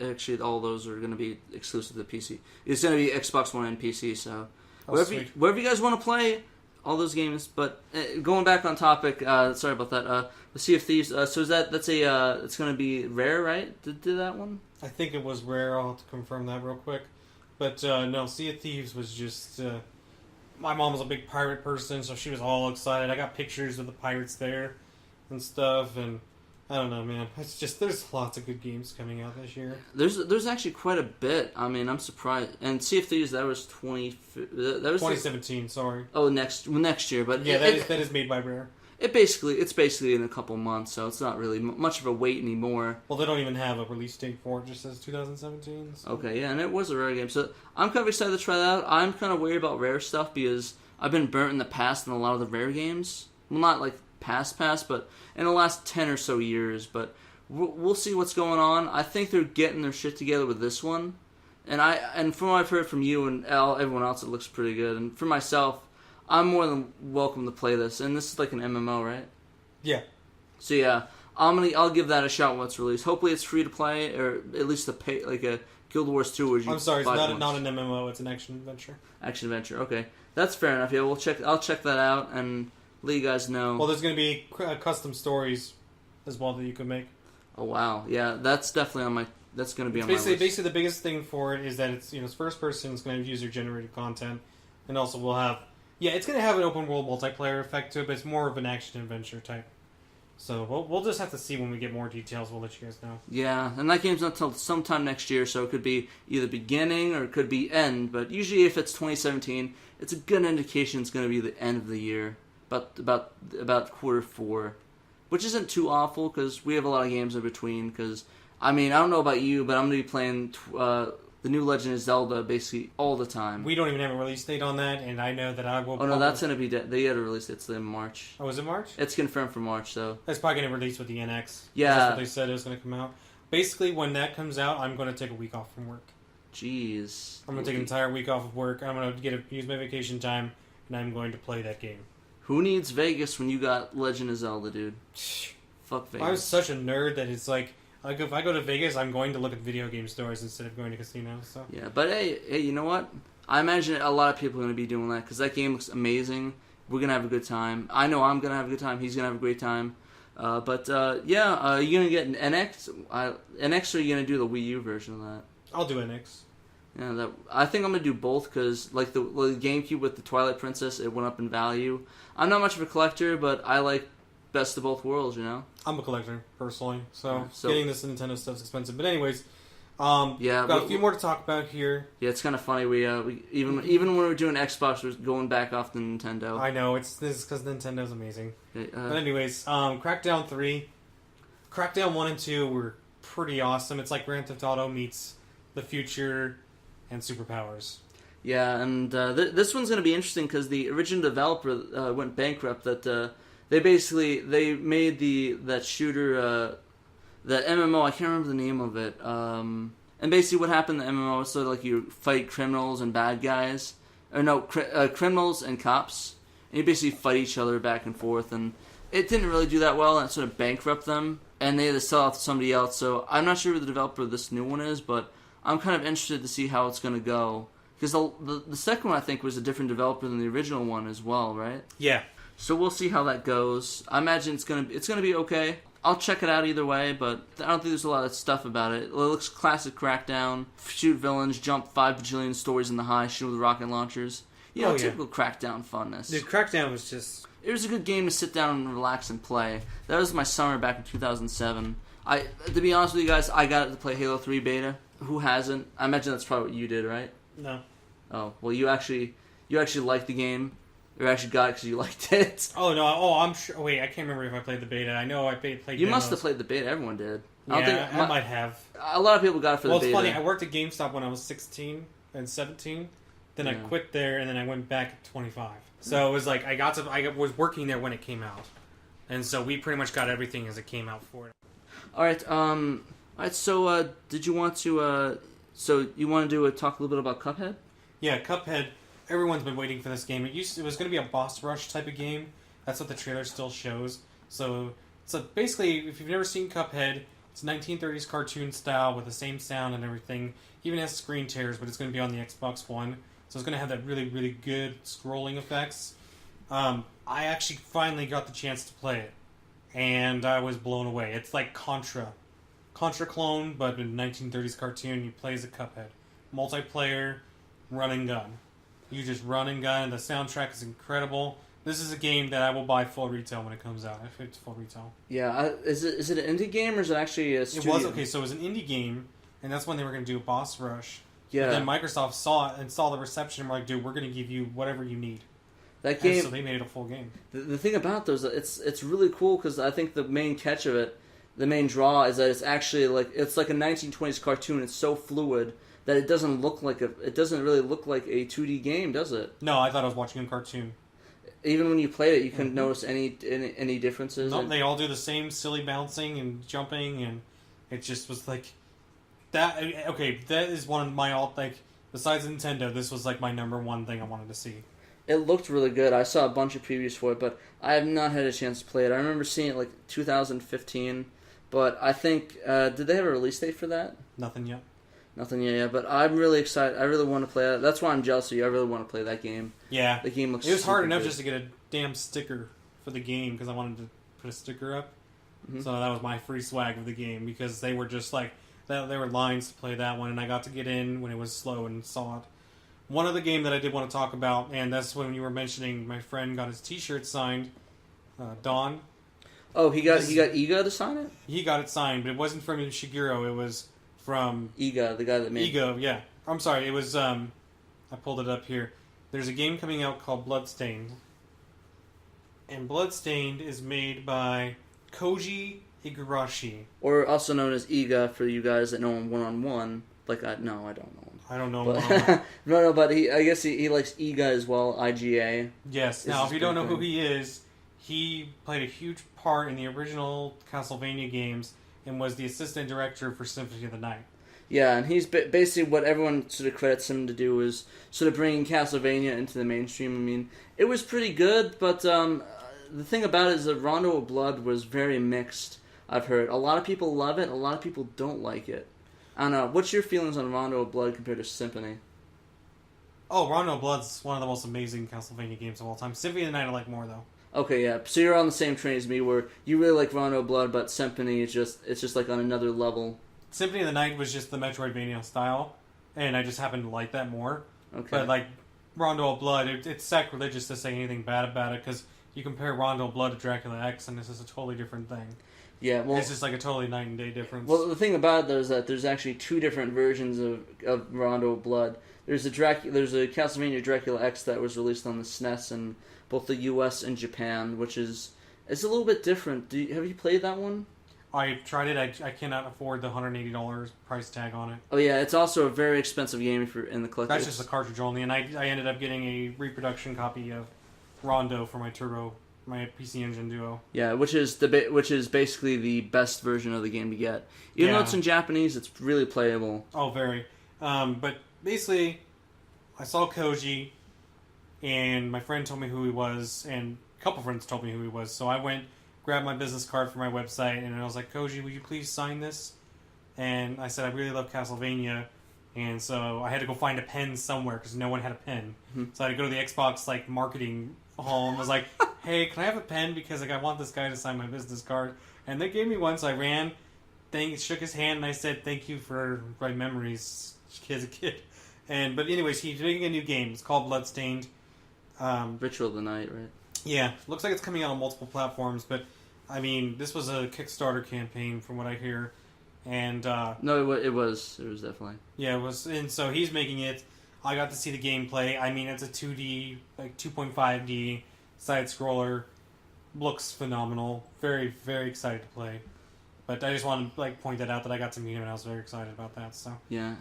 actually all those are going to be exclusive to the PC. It's going to be Xbox One and PC. So wherever you guys want to play. All those games, but going back on topic, sorry about that. The Sea of Thieves. So is that's it's going to be Rare, right? Did that one? I think it was Rare. I'll have to confirm that real quick. But no, Sea of Thieves was just. My mom was a big pirate person, so she was all excited. I got pictures of the pirates there and stuff, and I don't know, man. It's just there's lots of good games coming out this year. There's actually quite a bit. I mean, I'm surprised. And Sea of Thieves, that was 2017. Sorry. Oh, next year, but yeah, that is made by Rare. It's basically in a couple months, so it's not really much of a wait anymore. Well, they don't even have a release date for it; it just says 2017. So. Okay, yeah, and it was a Rare game, so I'm kind of excited to try that out. I'm kind of worried about Rare stuff because I've been burnt in the past in a lot of the Rare games. Well, not like past, but in the last 10 or so years. But we'll see what's going on. I think they're getting their shit together with this one, and from what I've heard from you and everyone else, it looks pretty good. And for myself, I'm more than welcome to play this, and this is like an MMO, right? Yeah. So yeah, I'll give that a shot when it's released. Hopefully, it's free to play, or at least to pay, like a Guild Wars 2. Where I'm sorry, it's not an MMO. It's an action adventure. Action adventure. Okay, that's fair enough. Yeah, I'll check that out and let you guys know. Well, there's going to be custom stories as well that you can make. Oh wow, yeah, that's definitely on my. That's going to be on my list. Basically, the biggest thing for it is that it's first person. It's going to have user generated content, and also we'll have. Yeah, it's going to have an open world multiplayer effect to it, but it's more of an action adventure type. So we'll just have to see when we get more details. We'll let you guys know. Yeah, and that game's not until sometime next year, so it could be either beginning or it could be end. But usually, if it's 2017, it's a good indication it's going to be the end of the year, about Q4, which isn't too awful because we have a lot of games in between. Because I mean, I don't know about you, but I'm going to be playing the new Legend of Zelda basically all the time. We don't even have a release date on that, and I know that I will... Oh, no, that's going to be... They had a release. It's in March. Oh, is it March? It's confirmed for March, so... That's probably going to release with the NX. Yeah. That's what they said it was going to come out. Basically, when that comes out, I'm going to take a week off from work. Jeez. I'm going to take an entire week off of work. I'm going to use my vacation time, and I'm going to play that game. Who needs Vegas when you got Legend of Zelda, dude? Fuck Vegas. I was such a nerd that it's like if I go to Vegas, I'm going to look at video game stores instead of going to casinos. So. Yeah, but hey, you know what? I imagine a lot of people are going to be doing that because that game looks amazing. We're going to have a good time. I know I'm going to have a good time. He's going to have a great time. But are you going to get an NX? NX, or are you going to do the Wii U version of that? I'll do NX. Yeah, I think I'm going to do both because like the GameCube with the Twilight Princess, it went up in value. I'm not much of a collector, but I like best of both worlds, you know? I'm a collector, personally, so So- getting this Nintendo stuff's expensive. But anyways, Yeah, got a few more to talk about here. Yeah, it's kind of funny. We even when we were doing Xbox, we're going back off the Nintendo. I know, this is because Nintendo's amazing. But Uh, anyways, Crackdown 3. Crackdown 1 and 2 were pretty awesome. It's like Grand Theft Auto meets the future and superpowers. yeah, and this one's going to be interesting because the original developer went bankrupt. That they made that shooter, that MMO. I can't remember the name of it. And basically, what happened in the MMO is sort of like you fight criminals and bad guys, or no, criminals and cops, and you basically fight each other back and forth. And it didn't really do that well, and it sort of bankrupted them, and they had to sell it to somebody else. So I'm not sure who the developer of this new one is, but I'm kind of interested to see how it's going to go. Because the second one, I think, was a different developer than the original one as well, right? Yeah. So we'll see how that goes. I imagine it's gonna be okay. I'll check it out either way, but I don't think there's a lot of stuff about it. It looks classic Crackdown. Shoot villains, jump 5 bajillion stories in the high, shoot with rocket launchers. Typical Crackdown funness. Dude, Crackdown was just... It was a good game to sit down and relax and play. That was my summer back in 2007. To be honest with you guys, I got it to play Halo 3 beta. Who hasn't? I imagine that's probably what you did, right? No. Oh, well, you actually liked the game. You actually got it because you liked it. Oh, no. Oh, I'm sure. Wait, I can't remember if I played the beta. I know I played You demos. must have played the beta. Everyone did. I might have. A lot of people got it for the beta. Well, it's funny. I worked at GameStop when I was 16 and 17. Then I quit there, and then I went back at 25. So it was like I was working there when it came out. And so we pretty much got everything as it came out for it. All right. So, did you want to? So you want to talk a little bit about Cuphead? Yeah, Cuphead. Everyone's been waiting for this game. It was going to be a boss rush type of game. That's what the trailer still shows. So basically, if you've never seen Cuphead, it's 1930s cartoon style with the same sound and everything. Even has screen tears, but it's going to be on the Xbox One. So it's going to have that really, really good scrolling effects. I actually finally got the chance to play it. And I was blown away. It's like Contra clone, but in 1930s cartoon, you play as a Cuphead. Multiplayer, run and gun. You just run and gun. The soundtrack is incredible. This is a game that I will buy full retail when it comes out, if it's full retail. Yeah, is it an indie game or is it actually a studio? It was an indie game, and that's when they were going to do a boss rush. Yeah. And then Microsoft saw it and saw the reception and were like, dude, we're going to give you whatever you need. That game. And so they made it a full game. The thing about those, it's really cool because I think the main catch of it, the main draw is that it's actually it's like a 1920s cartoon. It's so fluid that it doesn't really look like a 2D game, does it? No, I thought I was watching a cartoon. Even when you played it, you couldn't notice any differences. No, they all do the same silly bouncing and jumping, and it just was like that. Okay, that is one of my besides Nintendo, this was like my number one thing I wanted to see. It looked really good. I saw a bunch of previews for it, but I have not had a chance to play it. I remember seeing it 2015, but I think did they have a release date for that? Nothing yet. Nothing yet, yeah, but I'm really excited. I really want to play that. That's why I'm jealous of you. I really want to play that game. Yeah. The game looks It was hard enough good. just to get a damn sticker for the game because I wanted to put a sticker up. Mm-hmm. So that was my free swag of the game because they were just there were lines to play that one, and I got to get in when it was slow and saw it. One other game that I did want to talk about, and that's when you were mentioning my friend got his T-shirt signed, Dawn. Oh, he got Iga to sign it? He got it signed, but it wasn't from Shigeru. It was from Iga, the guy that made Ego, yeah. I'm sorry, it was, I pulled it up here. There's a game coming out called Bloodstained. And Bloodstained is made by Koji Igarashi. Or also known as Iga for you guys that know him one-on-one. I don't know him. I don't know But, him. no, but I guess he likes Iga as well, IGA. Yes, now if you don't know who he is, he played a huge part in the original Castlevania games and was the assistant director for Symphony of the Night. Yeah, and he's basically what everyone sort of credits him to do is sort of bringing Castlevania into the mainstream. I mean, it was pretty good, but the thing about it is that Rondo of Blood was very mixed, I've heard. A lot of people love it, a lot of people don't like it. I don't know. What's your feelings on Rondo of Blood compared to Symphony? Oh, Rondo of Blood's one of the most amazing Castlevania games of all time. Symphony of the Night I like more, though. Okay, yeah. So you're on the same train as me, where you really like Rondo of Blood, but Symphony is just like on another level. Symphony of the Night was just the Metroidvania style, and I just happen to like that more. Okay. But Rondo of Blood, it's sacrilegious to say anything bad about it because you compare Rondo of Blood to Dracula X, and this is a totally different thing. Yeah, well, it's just like a totally night and day difference. Well, the thing about it though is that there's actually two different versions of Rondo of Blood. There's a Castlevania Dracula X that was released on the SNES in both the U.S. and Japan, which it's a little bit different. Have you played that one? I tried it. I cannot afford the $180 price tag on it. Oh yeah, it's also a very expensive game if you're in the collector. That's just the cartridge only, and I ended up getting a reproduction copy of Rondo for my PC Engine Duo. Yeah, which is basically the best version of the game to get. Even though it's in Japanese, it's really playable. Oh, very. But basically, I saw Koji, and my friend told me who he was, and a couple friends told me who he was. So I went, grabbed my business card for my website, and I was like, Koji, will you please sign this? And I said, I really love Castlevania. And so I had to go find a pen somewhere because no one had a pen. Mm-hmm. So I had to go to the Xbox like marketing hall and was like, "Hey, can I have a pen because like I want this guy to sign my business card?" And they gave me one, so I ran, shook his hand, and I said, "Thank you for my memories as a kid." But anyways, he's making a new game. It's called Bloodstained. Ritual of the Night, right? Yeah, looks like it's coming out on multiple platforms, but I mean, this was a Kickstarter campaign from what I hear. And no, it was definitely. Yeah, it was, and so he's making it. I got to see the gameplay. I mean, it's a 2D, like 2.5D side scroller. Looks phenomenal. Very, very excited to play. But I just want to like point that out that I got to meet him and I was very excited about that. So yeah.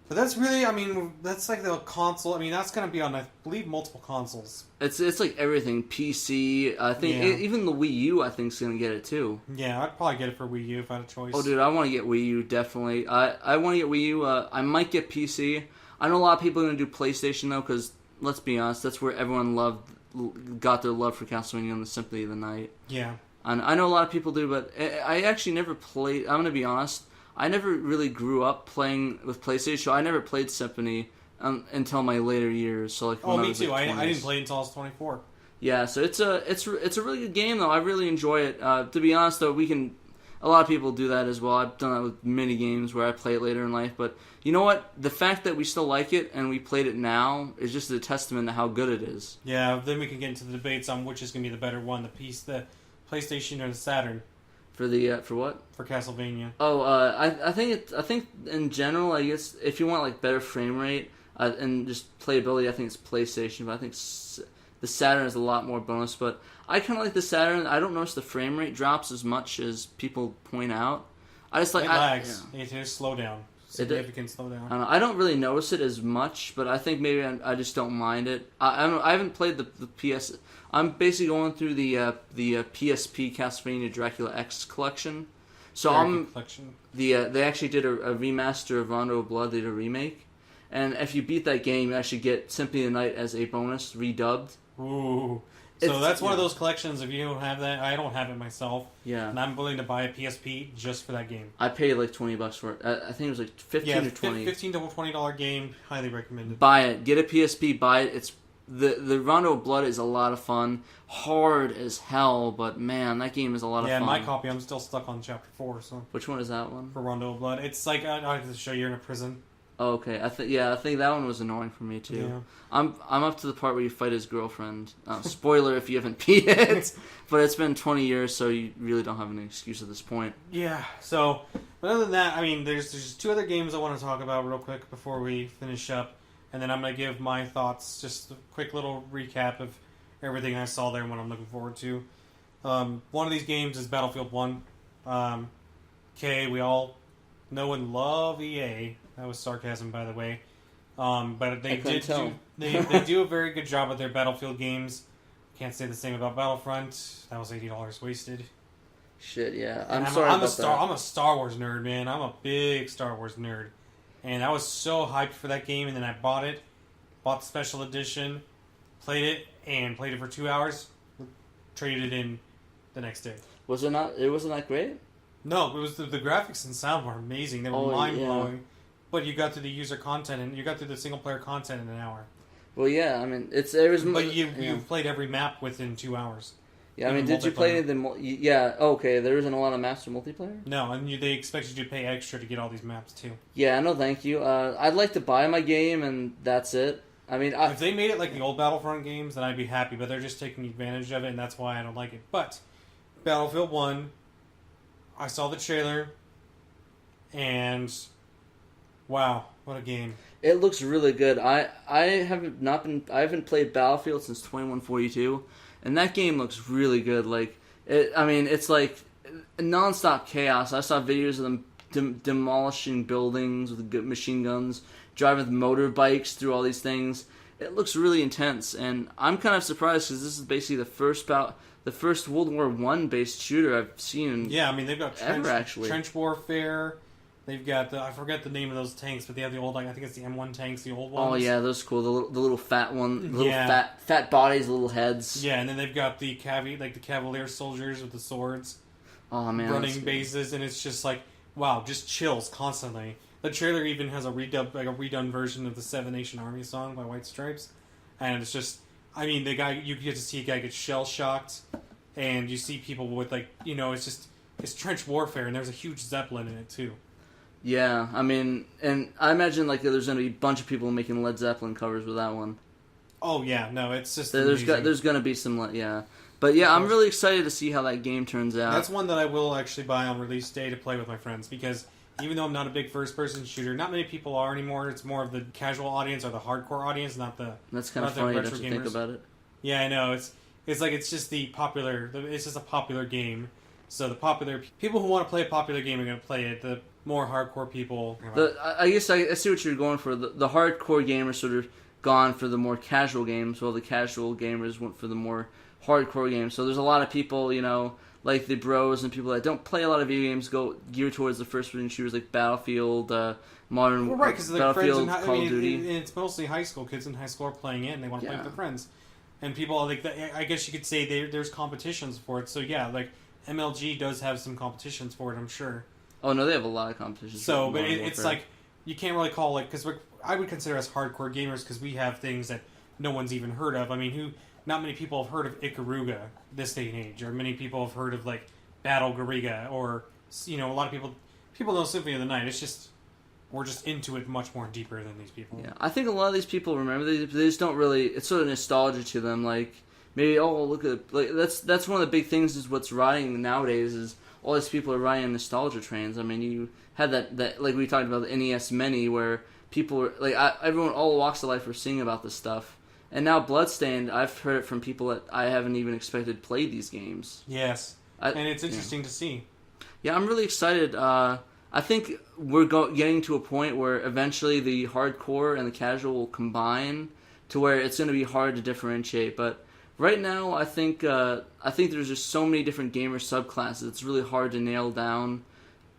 But that's really, I mean, that's like the console. I mean, that's going to be on, I believe, multiple consoles. It's like everything. PC, I think, even the Wii U, I think, is going to get it too. Yeah, I'd probably get it for Wii U if I had a choice. Oh, dude, I want to get Wii U, definitely. I want to get Wii U. I might get PC. I know a lot of people are going to do PlayStation, though, because, let's be honest, that's where everyone got their love for Castlevania and the Symphony of the Night. Yeah. And I know a lot of people do, but I actually never played, I'm going to be honest, I never really grew up playing with PlayStation, so I never played Symphony until my later years. So like, me too. I didn't play it until I was 24. Yeah, so it's a really good game though. I really enjoy it. To be honest though, a lot of people do that as well. I've done that with mini games where I play it later in life. But you know what? The fact that we still like it and we played it now is just a testament to how good it is. Yeah. Then we can get into the debates on which is going to be the better one: the PlayStation or the Saturn. For what? For Castlevania. Oh, I think in general, I guess if you want like better frame rate and just playability, I think it's PlayStation. But I think the Saturn has a lot more bonus. But I kind of like the Saturn. I don't notice the frame rate drops as much as people point out. I just like it lags. Yeah. It is slow down. Significant slowdown. I don't really notice it as much, but I think maybe I just don't mind it. I haven't played the PS. I'm basically going through the PSP Castlevania Dracula X collection. So they actually did a remaster of Rondo of Blood. They did a remake, and if you beat that game, you actually get Symphony of the Night as a bonus redubbed. Ooh. So that's one of those collections. If you don't have that, I don't have it myself. Yeah. And I'm willing to buy a PSP just for that game. I paid like $20 for it. I think it was like 15 or 20. $15 to $20 game. Highly recommended. Buy it. Get a PSP. Buy it. It's the Rondo of Blood is a lot of fun. Hard as hell, but man, that game is a lot of fun. Yeah, my copy. I'm still stuck on chapter 4. So. Which one is that one? For Rondo of Blood. It's like I have to show you're in a prison. Oh, okay. I think that one was annoying for me too. Yeah. I'm up to the part where you fight his girlfriend. Spoiler if you haven't beat it, but it's been 20 years, so you really don't have any excuse at this point. Yeah. So, but other than that, I mean, there's just two other games I want to talk about real quick before we finish up, and then I'm gonna give my thoughts. Just a quick little recap of everything I saw there and what I'm looking forward to. One of these games is Battlefield 1. We all know and love EA. That was sarcasm, by the way. But they do a very good job with their Battlefield games. Can't say the same about Battlefront. That was $80 wasted. Shit, yeah. I'm a Star Wars nerd, man. I'm a big Star Wars nerd. And I was so hyped for that game, and then I bought it. Bought the special edition. Played it for 2 hours. Traded it in the next day. Was it not? It wasn't that great? No, it was the graphics and sound were amazing. They were mind-blowing. Yeah. But you got through the user content, and you got through the single-player content in an hour. Well, yeah, I mean, But you played every map within 2 hours. Yeah, I mean, did you play the... Yeah, okay, there isn't a lot of maps for multiplayer? No, and they expect you to pay extra to get all these maps, too. Yeah, no thank you. I'd like to buy my game, and that's it. I mean... if they made it like the old Battlefront games, then I'd be happy, but they're just taking advantage of it, and that's why I don't like it. But, Battlefield 1, I saw the trailer, and... Wow, what a game. It looks really good. I haven't played Battlefield since 2142, and that game looks really good. Like it's like nonstop chaos. I saw videos of them demolishing buildings with good machine guns, driving with motorbikes through all these things. It looks really intense, and I'm kind of surprised because this is basically the first World War I based shooter I've seen. Yeah, I mean they've got trench warfare. They've got I forget the name of those tanks, but they have the old, I think it's the M1 tanks, the old ones. Oh yeah, those are cool. The little fat one, the little fat bodies, the little heads. Yeah, and then they've got the Cavalier soldiers with the swords. Oh man, running bases, and it's just like wow, just chills constantly. The trailer even has a redone version of the Seven Nation Army song by White Stripes, and it's just, I mean, you get to see a guy get shell shocked, and you see people with it's trench warfare, and there's a huge Zeppelin in it too. Yeah, I mean, and I imagine like there's going to be a bunch of people making Led Zeppelin covers with that one. Oh yeah, no, it's just there's going to be some, yeah. But yeah, I'm really excited to see how that game turns out. That's one that I will actually buy on release day to play with my friends, because even though I'm not a big first-person shooter, not many people are anymore. It's more of the casual audience or the hardcore audience, not the. That's kind of funny to think about it. Yeah, I know. It's just the popular. It's just a popular game. So the popular people who want to play a popular game are going to play it. The more hardcore people. I guess I see what you're going for. The hardcore gamers sort of gone for the more casual games, while the casual gamers went for the more hardcore games. So there's a lot of people, like the bros and people that don't play a lot of video games go geared towards the first-person shooters like Battlefield, Modern well, right, because Battlefield, friends Call of Duty. It's mostly high school kids in high school are playing it, and they want to play with their friends. And people like I guess you could say there's competitions for it. So yeah, like MLG does have some competitions for it, I'm sure. Oh no, they have a lot of competitions. So, but it's like you can't really call it, because I would consider us hardcore gamers because we have things that no one's even heard of. I mean, not many people have heard of Ikaruga this day and age, or many people have heard of like Battle Gariga, or a lot of people know Symphony of the Night. It's just we're just into it much more deeper than these people. Yeah, I think a lot of these people remember they just don't really. It's sort of nostalgia to them. Like maybe look at that's one of the big things is what's riding nowadays is all these people are riding nostalgia trains. I mean, you had that like we talked about the NES Mini where people were like everyone all walks of life were singing about this stuff. And now Bloodstained, I've heard it from people that I haven't even expected played these games. Yes, and it's interesting to see. Yeah, I'm really excited. I think we're getting to a point where eventually the hardcore and the casual will combine to where it's going to be hard to differentiate. But right now, I think there's just so many different gamer subclasses. It's really hard to nail down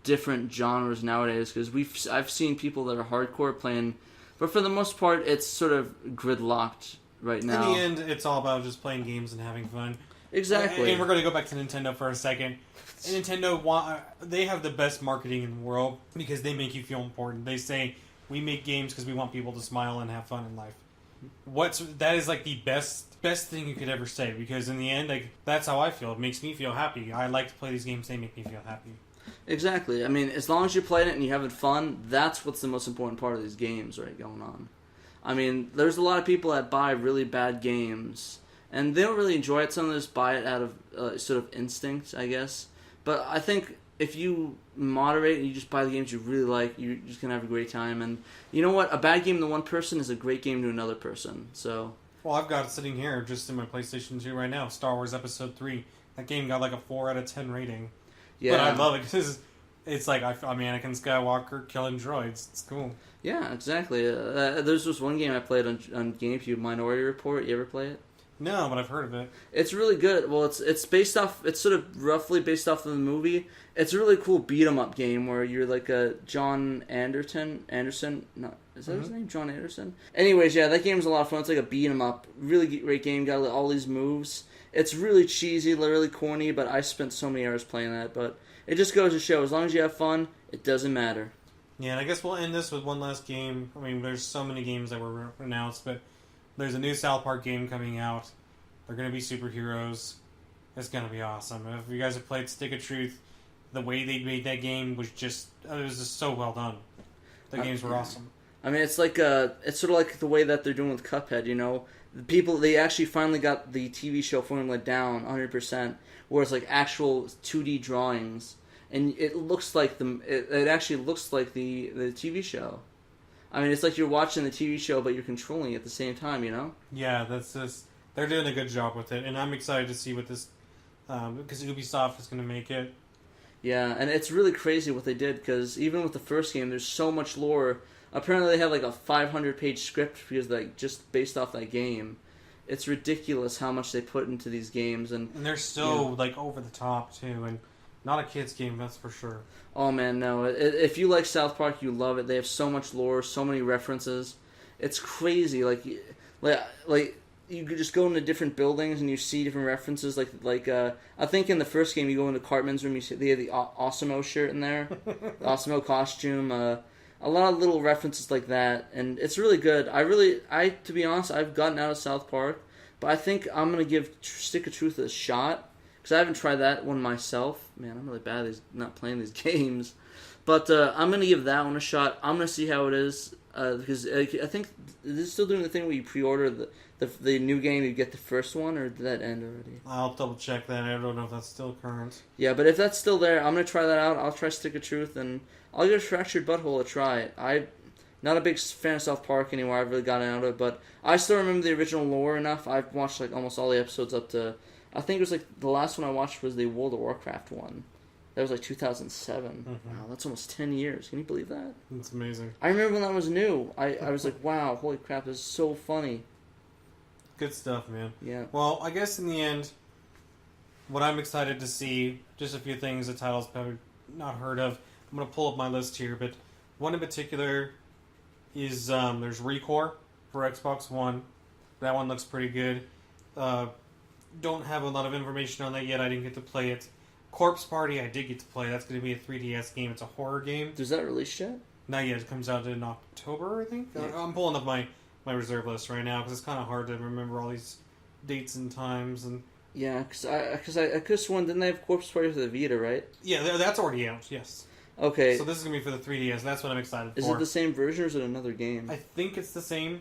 different genres nowadays because I've seen people that are hardcore playing. But for the most part, it's sort of gridlocked right now. In the end, it's all about just playing games and having fun. Exactly. And we're going to go back to Nintendo for a second. Nintendo, they have the best marketing in the world because they make you feel important. They say, we make games because we want people to smile and have fun in life. That is like the best thing you could ever say, because in the end, like that's how I feel. It makes me feel happy. I like to play these games. They make me feel happy. Exactly. I mean, as long as you're playing it and you're having fun, that's what's the most important part of these games, right, going on. I mean, there's a lot of people that buy really bad games, and they don't really enjoy it. Some of them just buy it out of sort of instinct, I guess. But I think if you moderate and you just buy the games you really like, you're just going to have a great time. And you know what? A bad game to one person is a great game to another person. So. Well, I've got it sitting here just in my PlayStation 2 right now, Star Wars Episode 3. That game got like a 4 out of 10 rating. Yeah. But I love it because it's like I'm Anakin Skywalker killing droids. It's cool. Yeah, exactly. There's this one game I played on GameCube, Minority Report. You ever play it? No, but I've heard of it. It's really good. Well, it's based off. It's sort of roughly based off of the movie. It's a really cool beat 'em up game where you're like a John Anderson. No, is that his name? John Anderson. Anyways, yeah, that game's a lot of fun. It's like a beat 'em up. Really great game. Got all these moves. It's really cheesy, really corny, but I spent so many hours playing that. But it just goes to show, as long as you have fun, it doesn't matter. Yeah, and I guess we'll end this with one last game. I mean, there's so many games that were announced, but there's a new South Park game coming out. They're going to be superheroes. It's going to be awesome. If you guys have played Stick of Truth, the way they made that game was just so well done. The games were awesome. I mean, it's sort of like the way that they're doing with Cuphead, you know? They actually finally got the TV show formula down 100%, where it's like actual 2D drawings, and it looks like it actually looks like the TV show. I mean, it's like you're watching the TV show, but you're controlling it at the same time, you know? Yeah, they're doing a good job with it, and I'm excited to see what this, because Ubisoft is going to make it. Yeah, and it's really crazy what they did, because even with the first game, there's so much lore. Apparently they have like a 500-page script because just based off that game. It's ridiculous how much they put into these games, and they're so like over the top too, and not a kid's game, that's for sure. Oh man, no! If you like South Park, you love it. They have so much lore, so many references. It's crazy. Like you could just go into different buildings and you see different references. I think in the first game you go into Cartman's room, they have the Osimo shirt in there, the Osimo costume. a lot of little references like that, and it's really good. To be honest, I've gotten out of South Park, but I think I'm gonna give Stick of Truth a shot because I haven't tried that one myself. Man, I'm really bad at not playing these games, but I'm gonna give that one a shot. I'm gonna see how it is because I think they're still doing the thing where you pre-order the new game, you get the first one, or did that end already? I'll double check that. I don't know if that's still current. Yeah, but if that's still there, I'm gonna try that out. I'll try Stick of Truth, and I'll give Fractured Butthole a try. I'm not a big fan of South Park anymore. I've really gotten out of it, but I still remember the original lore enough. I've watched like almost all the episodes up to. I think it was like the last one I watched was the World of Warcraft one. That was like 2007. Mm-hmm. Wow, that's almost 10 years. Can you believe that? That's amazing. I remember when that was new. I was like, wow, holy crap, this is so funny. Good stuff, man. Yeah. Well, I guess in the end, what I'm excited to see, just a few things, the titles probably not heard of. I'm going to pull up my list here, but one in particular is there's Recore for Xbox One. That one looks pretty good. Don't have a lot of information on that yet. I didn't get to play it. Corpse Party, I did get to play. That's going to be a 3DS game. It's a horror game. Is that released yet? Not yet. It comes out in October, I think. Yeah. I'm pulling up my reserve list right now because it's kind of hard to remember all these dates and times. And Yeah, because I could have sworn, didn't they have Corpse Party for the Vita, right? yeah, that's already out. Yes. Okay. So this is gonna be for the 3DS. That's what I'm excited for. Is it the same version or is it another game? I think it's the same,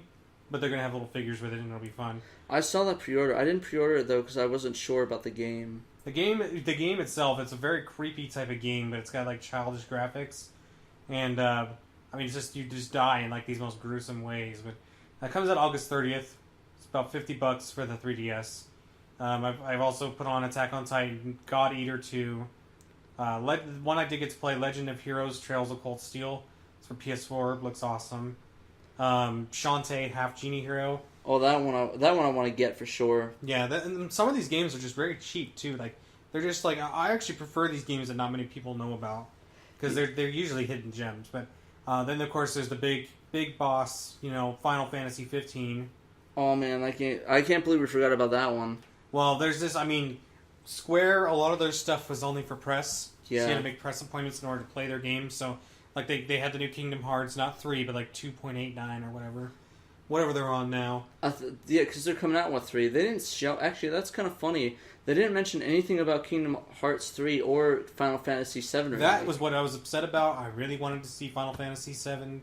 but they're gonna have little figures with it, and it'll be fun. I saw that pre-order. I didn't pre-order it though because I wasn't sure about the game. The game itself, it's a very creepy type of game, but it's got like childish graphics, and I mean, it's just you just die in like these most gruesome ways. But that comes out August 30th. It's about $50 for the 3DS. I've also put on Attack on Titan, God Eater 2. One I did get to play, Legend of Heroes: Trails of Cold Steel. It's for PS4. Looks awesome. Shantae, Half Genie Hero. Oh, that one I want to get for sure. Yeah, and some of these games are just very cheap too. Like they're just like I actually prefer these games that not many people know about because they're usually hidden gems. But then of course there's the big boss, Final Fantasy 15. Oh man, I can't believe we forgot about that one. Well, there's this. I mean, Square. A lot of their stuff was only for press. Yeah. So you had to make press appointments in order to play their games. So like they had the new Kingdom Hearts, not 3, but like 2.89 or whatever they're on now. Yeah, because they're coming out with 3. They didn't show. Actually, that's kind of funny. They didn't mention anything about Kingdom Hearts 3 or Final Fantasy 7 remake. That was what I was upset about. I really wanted to see Final Fantasy 7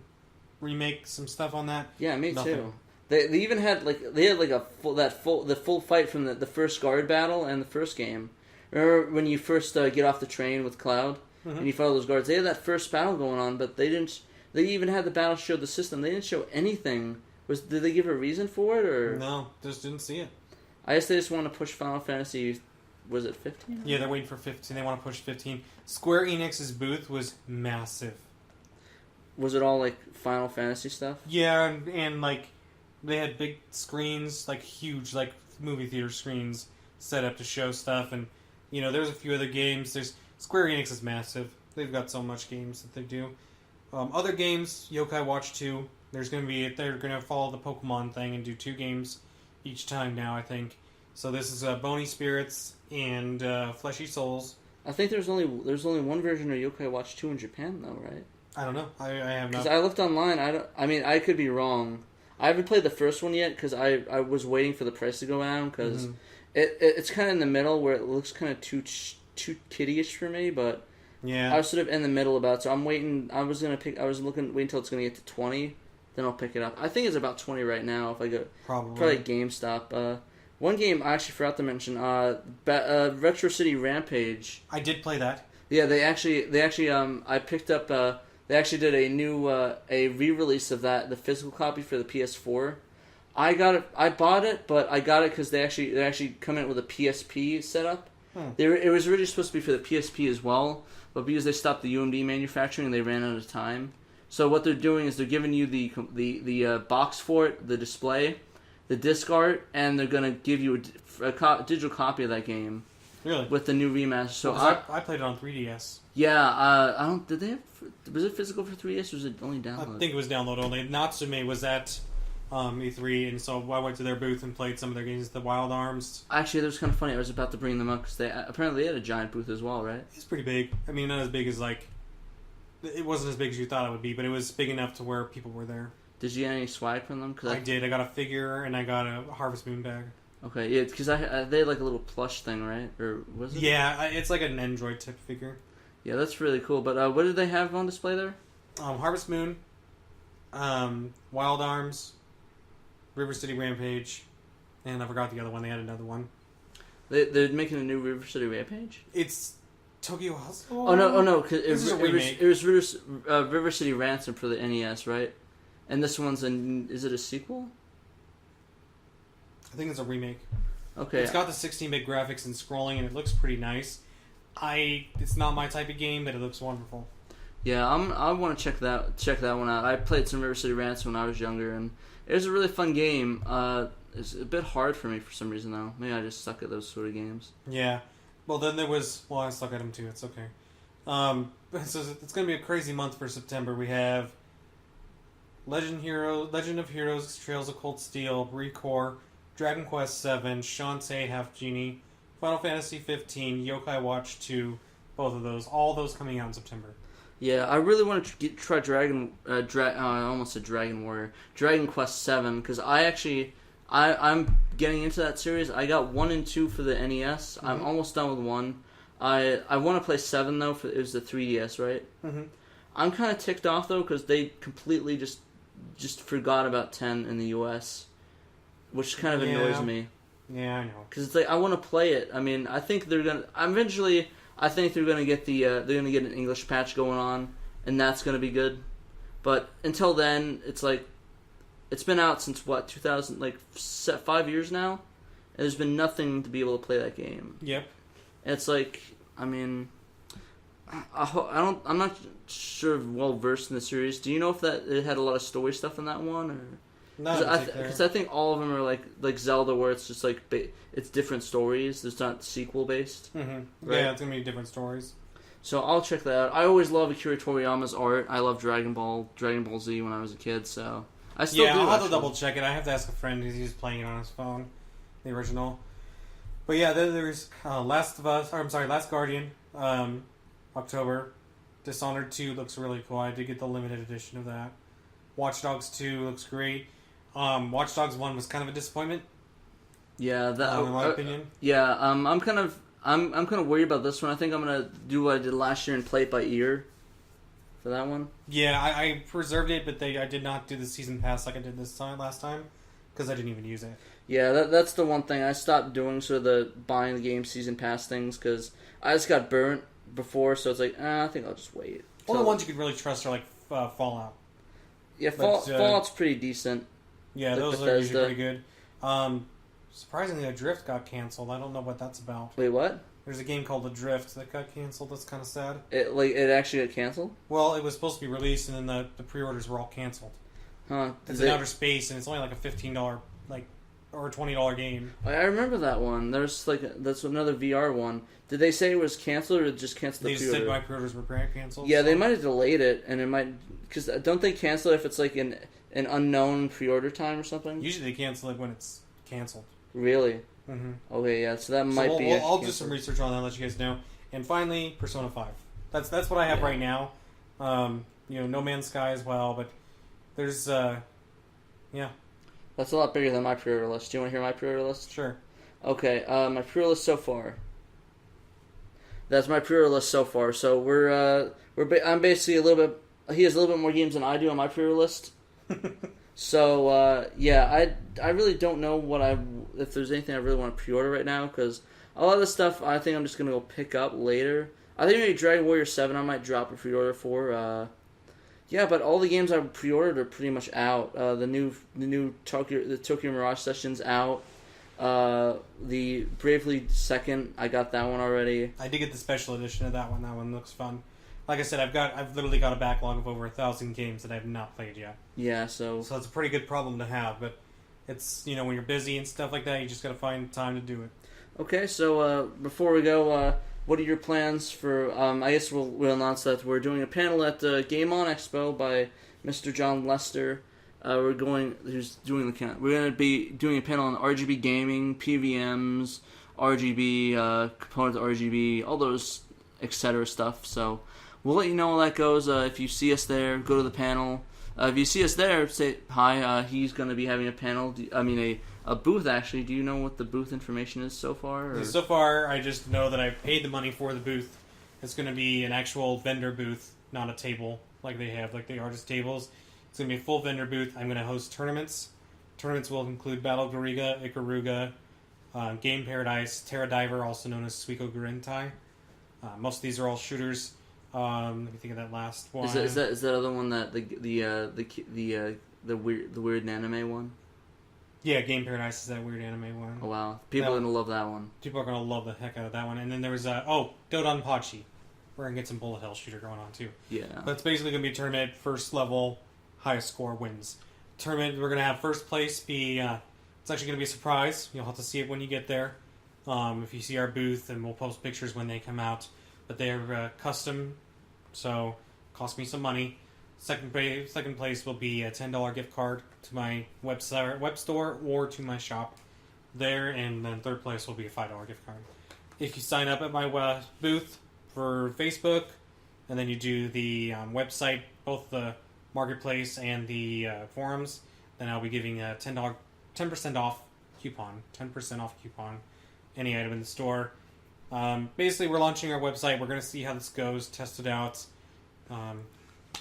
remake some stuff on that. Yeah, me Nothing. too. They even had the full fight from the first guard battle and the first game. Remember when you first get off the train with Cloud and you follow those guards? They had that first battle going on, but they didn't. They even had the battle show the system. They didn't show anything. Did they give a reason for it or no? Just didn't see it. I guess they just want to push Final Fantasy. Was it 15? Yeah, they're waiting for 15. They want to push 15. Square Enix's booth was massive. Was it all like Final Fantasy stuff? Yeah, and like they had big screens, like huge, like movie theater screens set up to show stuff, and there's a few other games. There's Square Enix is massive. They've got so much games that they do. Other games, Yokai Watch 2. They're gonna follow the Pokemon thing and do 2 games each time now, I think. So this is Bony Spirits and Fleshy Souls. I think there's only one version of Yokai Watch 2 in Japan though, right? I don't know. I have not. Because I looked online. I could be wrong. I haven't played the first one yet because I was waiting for the price to go down because it's kind of in the middle where it looks kind of too kiddie-ish for me, but yeah, I was sort of in the middle about it, so I'm waiting. waiting until it's gonna get to 20, then I'll pick it up. I think it's about 20 right now if I go probably GameStop. One game I actually forgot to mention, Retro City Rampage. I did play that. Yeah, they actually I picked up. They actually did a new a re-release of that, the physical copy for the PS4. I got it. I bought it, but I got it because they actually come in with a PSP setup. It was originally supposed to be for the PSP as well, but because they stopped the UMD manufacturing, they ran out of time. So what they're doing is they're giving you the box for it, the display, the disc art, and they're gonna give you a digital copy of that game. Really? With the new remaster. So I played it on 3DS. Yeah, I don't. Did they have? Was it physical for 3DS or was it only download? I think it was download only. Natsume was at E3, and so I went to their booth and played some of their games. The Wild Arms. Actually, that was kind of funny. I was about to bring them up because they apparently had a giant booth as well, right? It's pretty big. I mean, not as big as like It wasn't as big as you thought it would be, but it was big enough to where people were there. Did you get any swag from them? I did. I got a figure and I got a Harvest Moon bag. Okay, yeah, because they had like a little plush thing, right? Or was it? Yeah, it's like an Android type figure. Yeah, that's really cool. But what did they have on display there? Harvest Moon, Wild Arms, River City Rampage, and I forgot the other one. They had another one. They're making a new River City Rampage? It's Tokyo Hustle? Oh no, cause it was River City Ransom for the NES, right? And this one's is it a sequel? I think it's a remake. Okay. It's got the 16-bit graphics and scrolling, and it looks pretty nice. It's not my type of game, but it looks wonderful. Yeah, I want to check that one out. I played some River City Ransom when I was younger, and it was a really fun game. It's a bit hard for me for some reason, though. Maybe I just suck at those sort of games. Yeah. Well, then there was... Well, I suck at them, too. It's okay. So it's going to be a crazy month for September. We have Legend of Heroes, Trails of Cold Steel, Recore, Dragon Quest VII, Shantae Half Genie, Final Fantasy 15, Yokai Watch 2, both of those. All those coming out in September. Yeah, I really want to try I almost said Dragon Warrior. Dragon Quest VII, because I'm getting into that series. I got 1 and 2 for the NES. Mm-hmm. I'm almost done with 1. I want to play 7, though. It was the 3DS, right? Mm-hmm. I'm kind of ticked off, though, because they completely just forgot about 10 in the US, which kind of annoys me. Yeah, I know. Because it's like, I want to play it. I mean, I think they're going to... Eventually, I think they're going to get they're going to get an English patch going on, and that's going to be good. But until then, it's like... It's been out since, 2000... 5 years now? And there's been nothing to be able to play that game. Yep. And it's like... I mean... I'm not sure well versed in the series. Do you know if it had a lot of story stuff in that one, or? Because I think all of them are like Zelda, where it's just like it's different stories. It's not sequel based. Mm-hmm. Right? Yeah, it's gonna be different stories. So I'll check that out. I always love Akira Toriyama's art. I love Dragon Ball Z when I was a kid. So I still do. I'll have to double check it. I have to ask a friend because he's playing it on his phone, the original. But yeah, there's Last Guardian. October. Dishonored 2 looks really cool. I did get the limited edition of that. Watch Dogs 2 looks great. Watch Dogs 1 was kind of a disappointment. Yeah, that in my opinion. Yeah, I'm kind of worried about this one. I think I'm gonna do what I did last year and play it by ear for that one. Yeah, I preserved it, but I did not do the season pass like I did last time because I didn't even use it. Yeah, that's the one thing I stopped doing. So the buying the game season pass things because I just got burnt before, so it's like, I think I'll just wait. Well, the ones you can really trust are like Fallout. Yeah, Fallout's pretty decent. Yeah, those are usually pretty good. Surprisingly, Adrift got canceled. I don't know what that's about. Wait, what? There's a game called Adrift that got canceled. That's kind of sad. It actually got canceled? Well, it was supposed to be released, and then the pre-orders were all canceled. Huh? It's in outer space, and it's only like a $15 or a $20 game. I remember that one. There's that's another VR one. Did they say it was canceled or just canceled the pre-order? They said my pre-orders were canceled. Yeah, so. They might have delayed it, and it might because don't they cancel it if it's like an unknown pre-order time or something? Usually they cancel it when it's canceled. Really? Mm-hmm. Okay, yeah. So that might be. I'll do some research on that and let you guys know. And finally, Persona 5. That's what I have right now. No Man's Sky as well, but there's yeah. That's a lot bigger than my pre-order list. Do you want to hear my pre-order list? Sure. Okay, my pre-order list so far. That's my pre-order list so far. So I'm basically a little bit. He has a little bit more games than I do on my pre-order list. So yeah, I really don't know if there's anything I really want to pre-order right now because a lot of the stuff I think I'm just gonna go pick up later. I think maybe Dragon Warrior 7 I might drop a pre-order for. Yeah, but all the games I pre-ordered are pretty much out. The new Tokyo Mirage Session's out. The Bravely Second, I got that one already. I did get the special edition of that one. That one looks fun. Like I said, I've literally got a backlog of over 1,000 games that I have not played yet. Yeah, so it's a pretty good problem to have. But it's when you're busy and stuff like that, you just got to find time to do it. Okay, so before we go. What are your plans for? I guess we'll announce that we're doing a panel at the Game On Expo by Mr. John Lester. We're going to be doing a panel on RGB gaming, PVMs, RGB components, RGB, all those etc. stuff. So we'll let you know how that goes. If you see us there, go to the panel. If you see us there, say hi. He's going to be having a panel. A booth, actually. Do you know what the booth information is so far? Or? So far, I just know that I paid the money for the booth. It's going to be an actual vendor booth, not a table like they have, like the artist tables. It's going to be a full vendor booth. I'm going to host tournaments. Tournaments will include Battle Gariga, Ikaruga, Game Paradise, Terra Diver, also known as Suiko Gurentai. Most of these are all shooters. Let me think of that last one. Is that other one that the weird anime one? Yeah, Game Paradise is that weird anime one. Oh wow, people are gonna love that one. People are gonna love the heck out of that one. And then there was Dodonpachi. We're gonna get some bullet hell shooter going on too. Yeah, but it's basically gonna be a tournament. First level, highest score wins. Tournament. We're gonna have first place be. It's actually gonna be a surprise. You'll have to see it when you get there. If you see our booth, and we'll post pictures when they come out. But they're custom, so cost me some money. Second place will be a $10 gift card to my web store or to my shop there, and then third place will be a $5 gift card. If you sign up at my booth for Facebook, and then you do the website, both the marketplace and the forums, then I'll be giving a 10% off coupon, any item in the store. Basically, we're launching our website. We're going to see how this goes, test it out.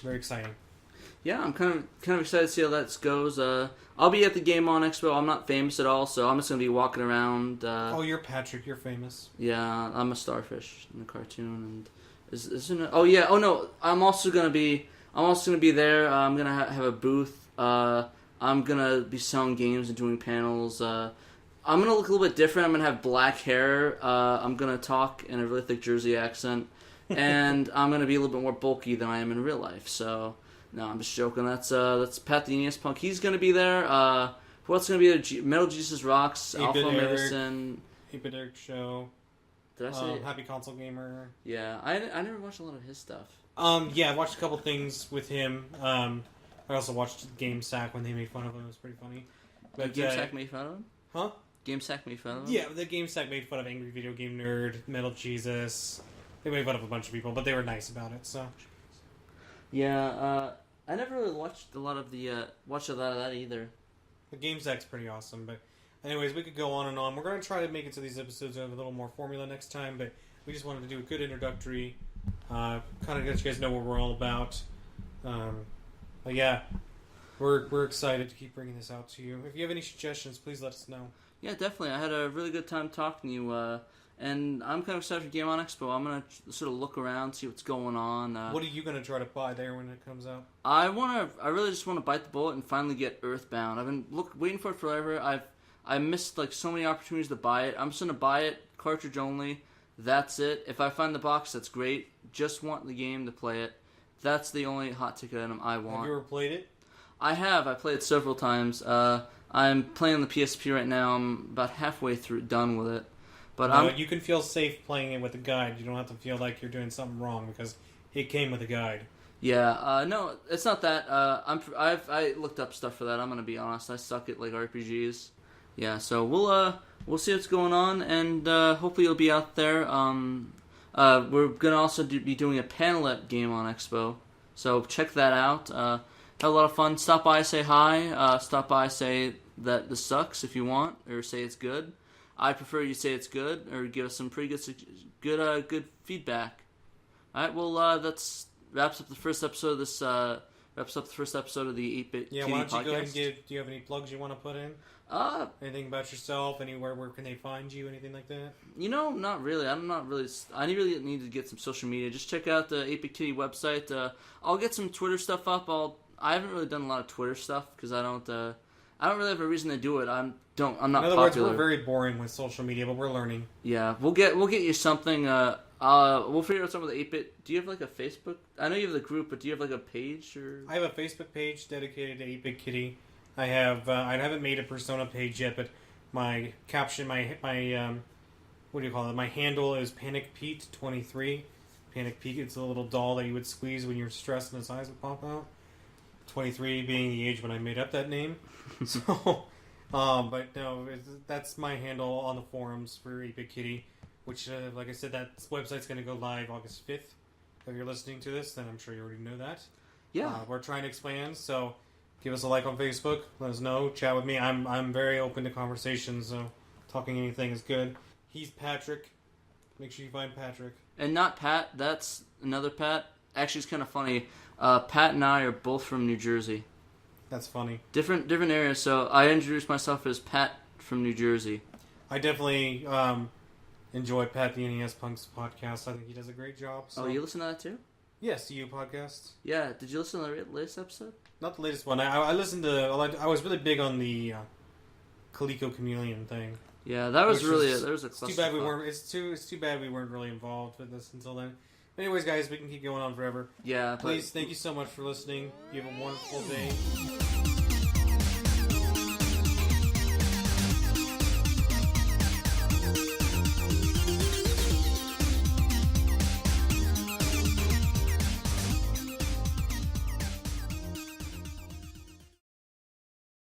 Very exciting. Yeah, I'm kind of excited to see how that goes. I'll be at the Game On Expo. I'm not famous at all, so I'm just going to be walking around. You're Patrick. You're famous. Yeah, I'm a starfish in the cartoon. And isn't it? Oh yeah. Oh no. I'm also going to be there. I'm going to have a booth. I'm going to be selling games and doing panels. I'm going to look a little bit different. I'm going to have black hair. I'm going to talk in a really thick Jersey accent. And I'm going to be a little bit more bulky than I am in real life. So, no, I'm just joking. That's Pat the NES Punk. He's going to be there. Who else is going to be there? Metal Jesus Rocks, Alpha Medicine. 8-Bit Eric Show. Did I say Happy Console Gamer. Yeah, I never watched a lot of his stuff. Yeah, I watched a couple things with him. I also watched Game Sack when they made fun of him. It was pretty funny. But Game Sack made fun of him? Huh? Game Sack made fun of him? Yeah, the Game Sack made fun of Angry Video Game Nerd, Metal Jesus. They made fun of a bunch of people, but they were nice about it. So, yeah, I never really watched a lot of that either. The Game Sack's pretty awesome, but anyways, we could go on and on. We're gonna try to make it to these episodes with a little more formula next time, but we just wanted to do a good introductory, kind of let you guys know what we're all about. But yeah, we're excited to keep bringing this out to you. If you have any suggestions, please let us know. Yeah, definitely. I had a really good time talking to you. And I'm kind of excited for Game On Expo. I'm going to sort of look around, see what's going on. What are you going to try to buy there when it comes out? I really just want to bite the bullet and finally get Earthbound. I've been waiting for it forever. I missed like so many opportunities to buy it. I'm just going to buy it, cartridge only. That's it. If I find the box, that's great. Just want the game to play it. That's the only hot ticket item I want. Have you ever played it? I have. I played it several times. I'm playing on the PSP right now. I'm about halfway done with it. But you can feel safe playing it with a guide. You don't have to feel like you're doing something wrong because it came with a guide. Yeah, no, it's not that. I looked up stuff for that. I'm gonna be honest. I suck at like RPGs. Yeah, so we'll see what's going on, and hopefully you'll be out there. We're gonna also be doing a panel at Game On Expo, so check that out. Have a lot of fun. Stop by, say hi. Stop by, say that this sucks if you want, or say it's good. I prefer you say it's good, or give us some pretty good feedback. All right, well, that's wraps up the first episode of this. Wraps up the first episode of the 8-Bit Kitty Why don't you podcast. go ahead and do you have any plugs you want to put in? Anything about yourself? Anywhere where can they find you? Anything like that? Not really. I really need to get some social media. Just check out the 8-Bit Kitty website. I'll get some Twitter stuff up. I haven't really done a lot of Twitter stuff because I don't really have a reason to do it. I'm not popular. In other popular. words, we're very boring with social media, but we're learning. Yeah, we'll get you something. We'll figure out something with 8-Bit. Do you have like a Facebook? I know you have the group, but do you have like a page or? I have a Facebook page dedicated to 8-Bit Kitty. I haven't made a Persona page yet, but my caption, my what do you call it? My handle is Panic Pete 23. Panic Pete. It's a little doll that you would squeeze when you're stressed and his eyes would pop out. 23 being the age when I made up that name. So, but no, that's my handle on the forums for 8-Bit Kitty, which, like I said, that website's going to go live August 5th. If you're listening to this, then I'm sure you already know that. Yeah. We're trying to expand, so give us a like on Facebook. Let us know. Chat with me. I'm very open to conversations, so talking anything is good. He's Patrick. Make sure you find Patrick. And not Pat. That's another Pat. Actually, it's kind of funny. Pat and I are both from New Jersey. That's funny. Different areas. So I introduced myself as Pat from New Jersey. I definitely enjoy Pat the NES Punks podcast. I think he does a great job. So. Oh, you listen to that too? Yes, you podcast. Yeah. Did you listen to the latest episode? Not the latest one. I listened to. I was really big on the Calico Chameleon thing. Yeah, that was really. There was a. It's too bad we weren't. It's too bad we weren't really involved with this until then. Anyways, guys, we can keep going on forever. Yeah. Please, thank you so much for listening. You have a wonderful day.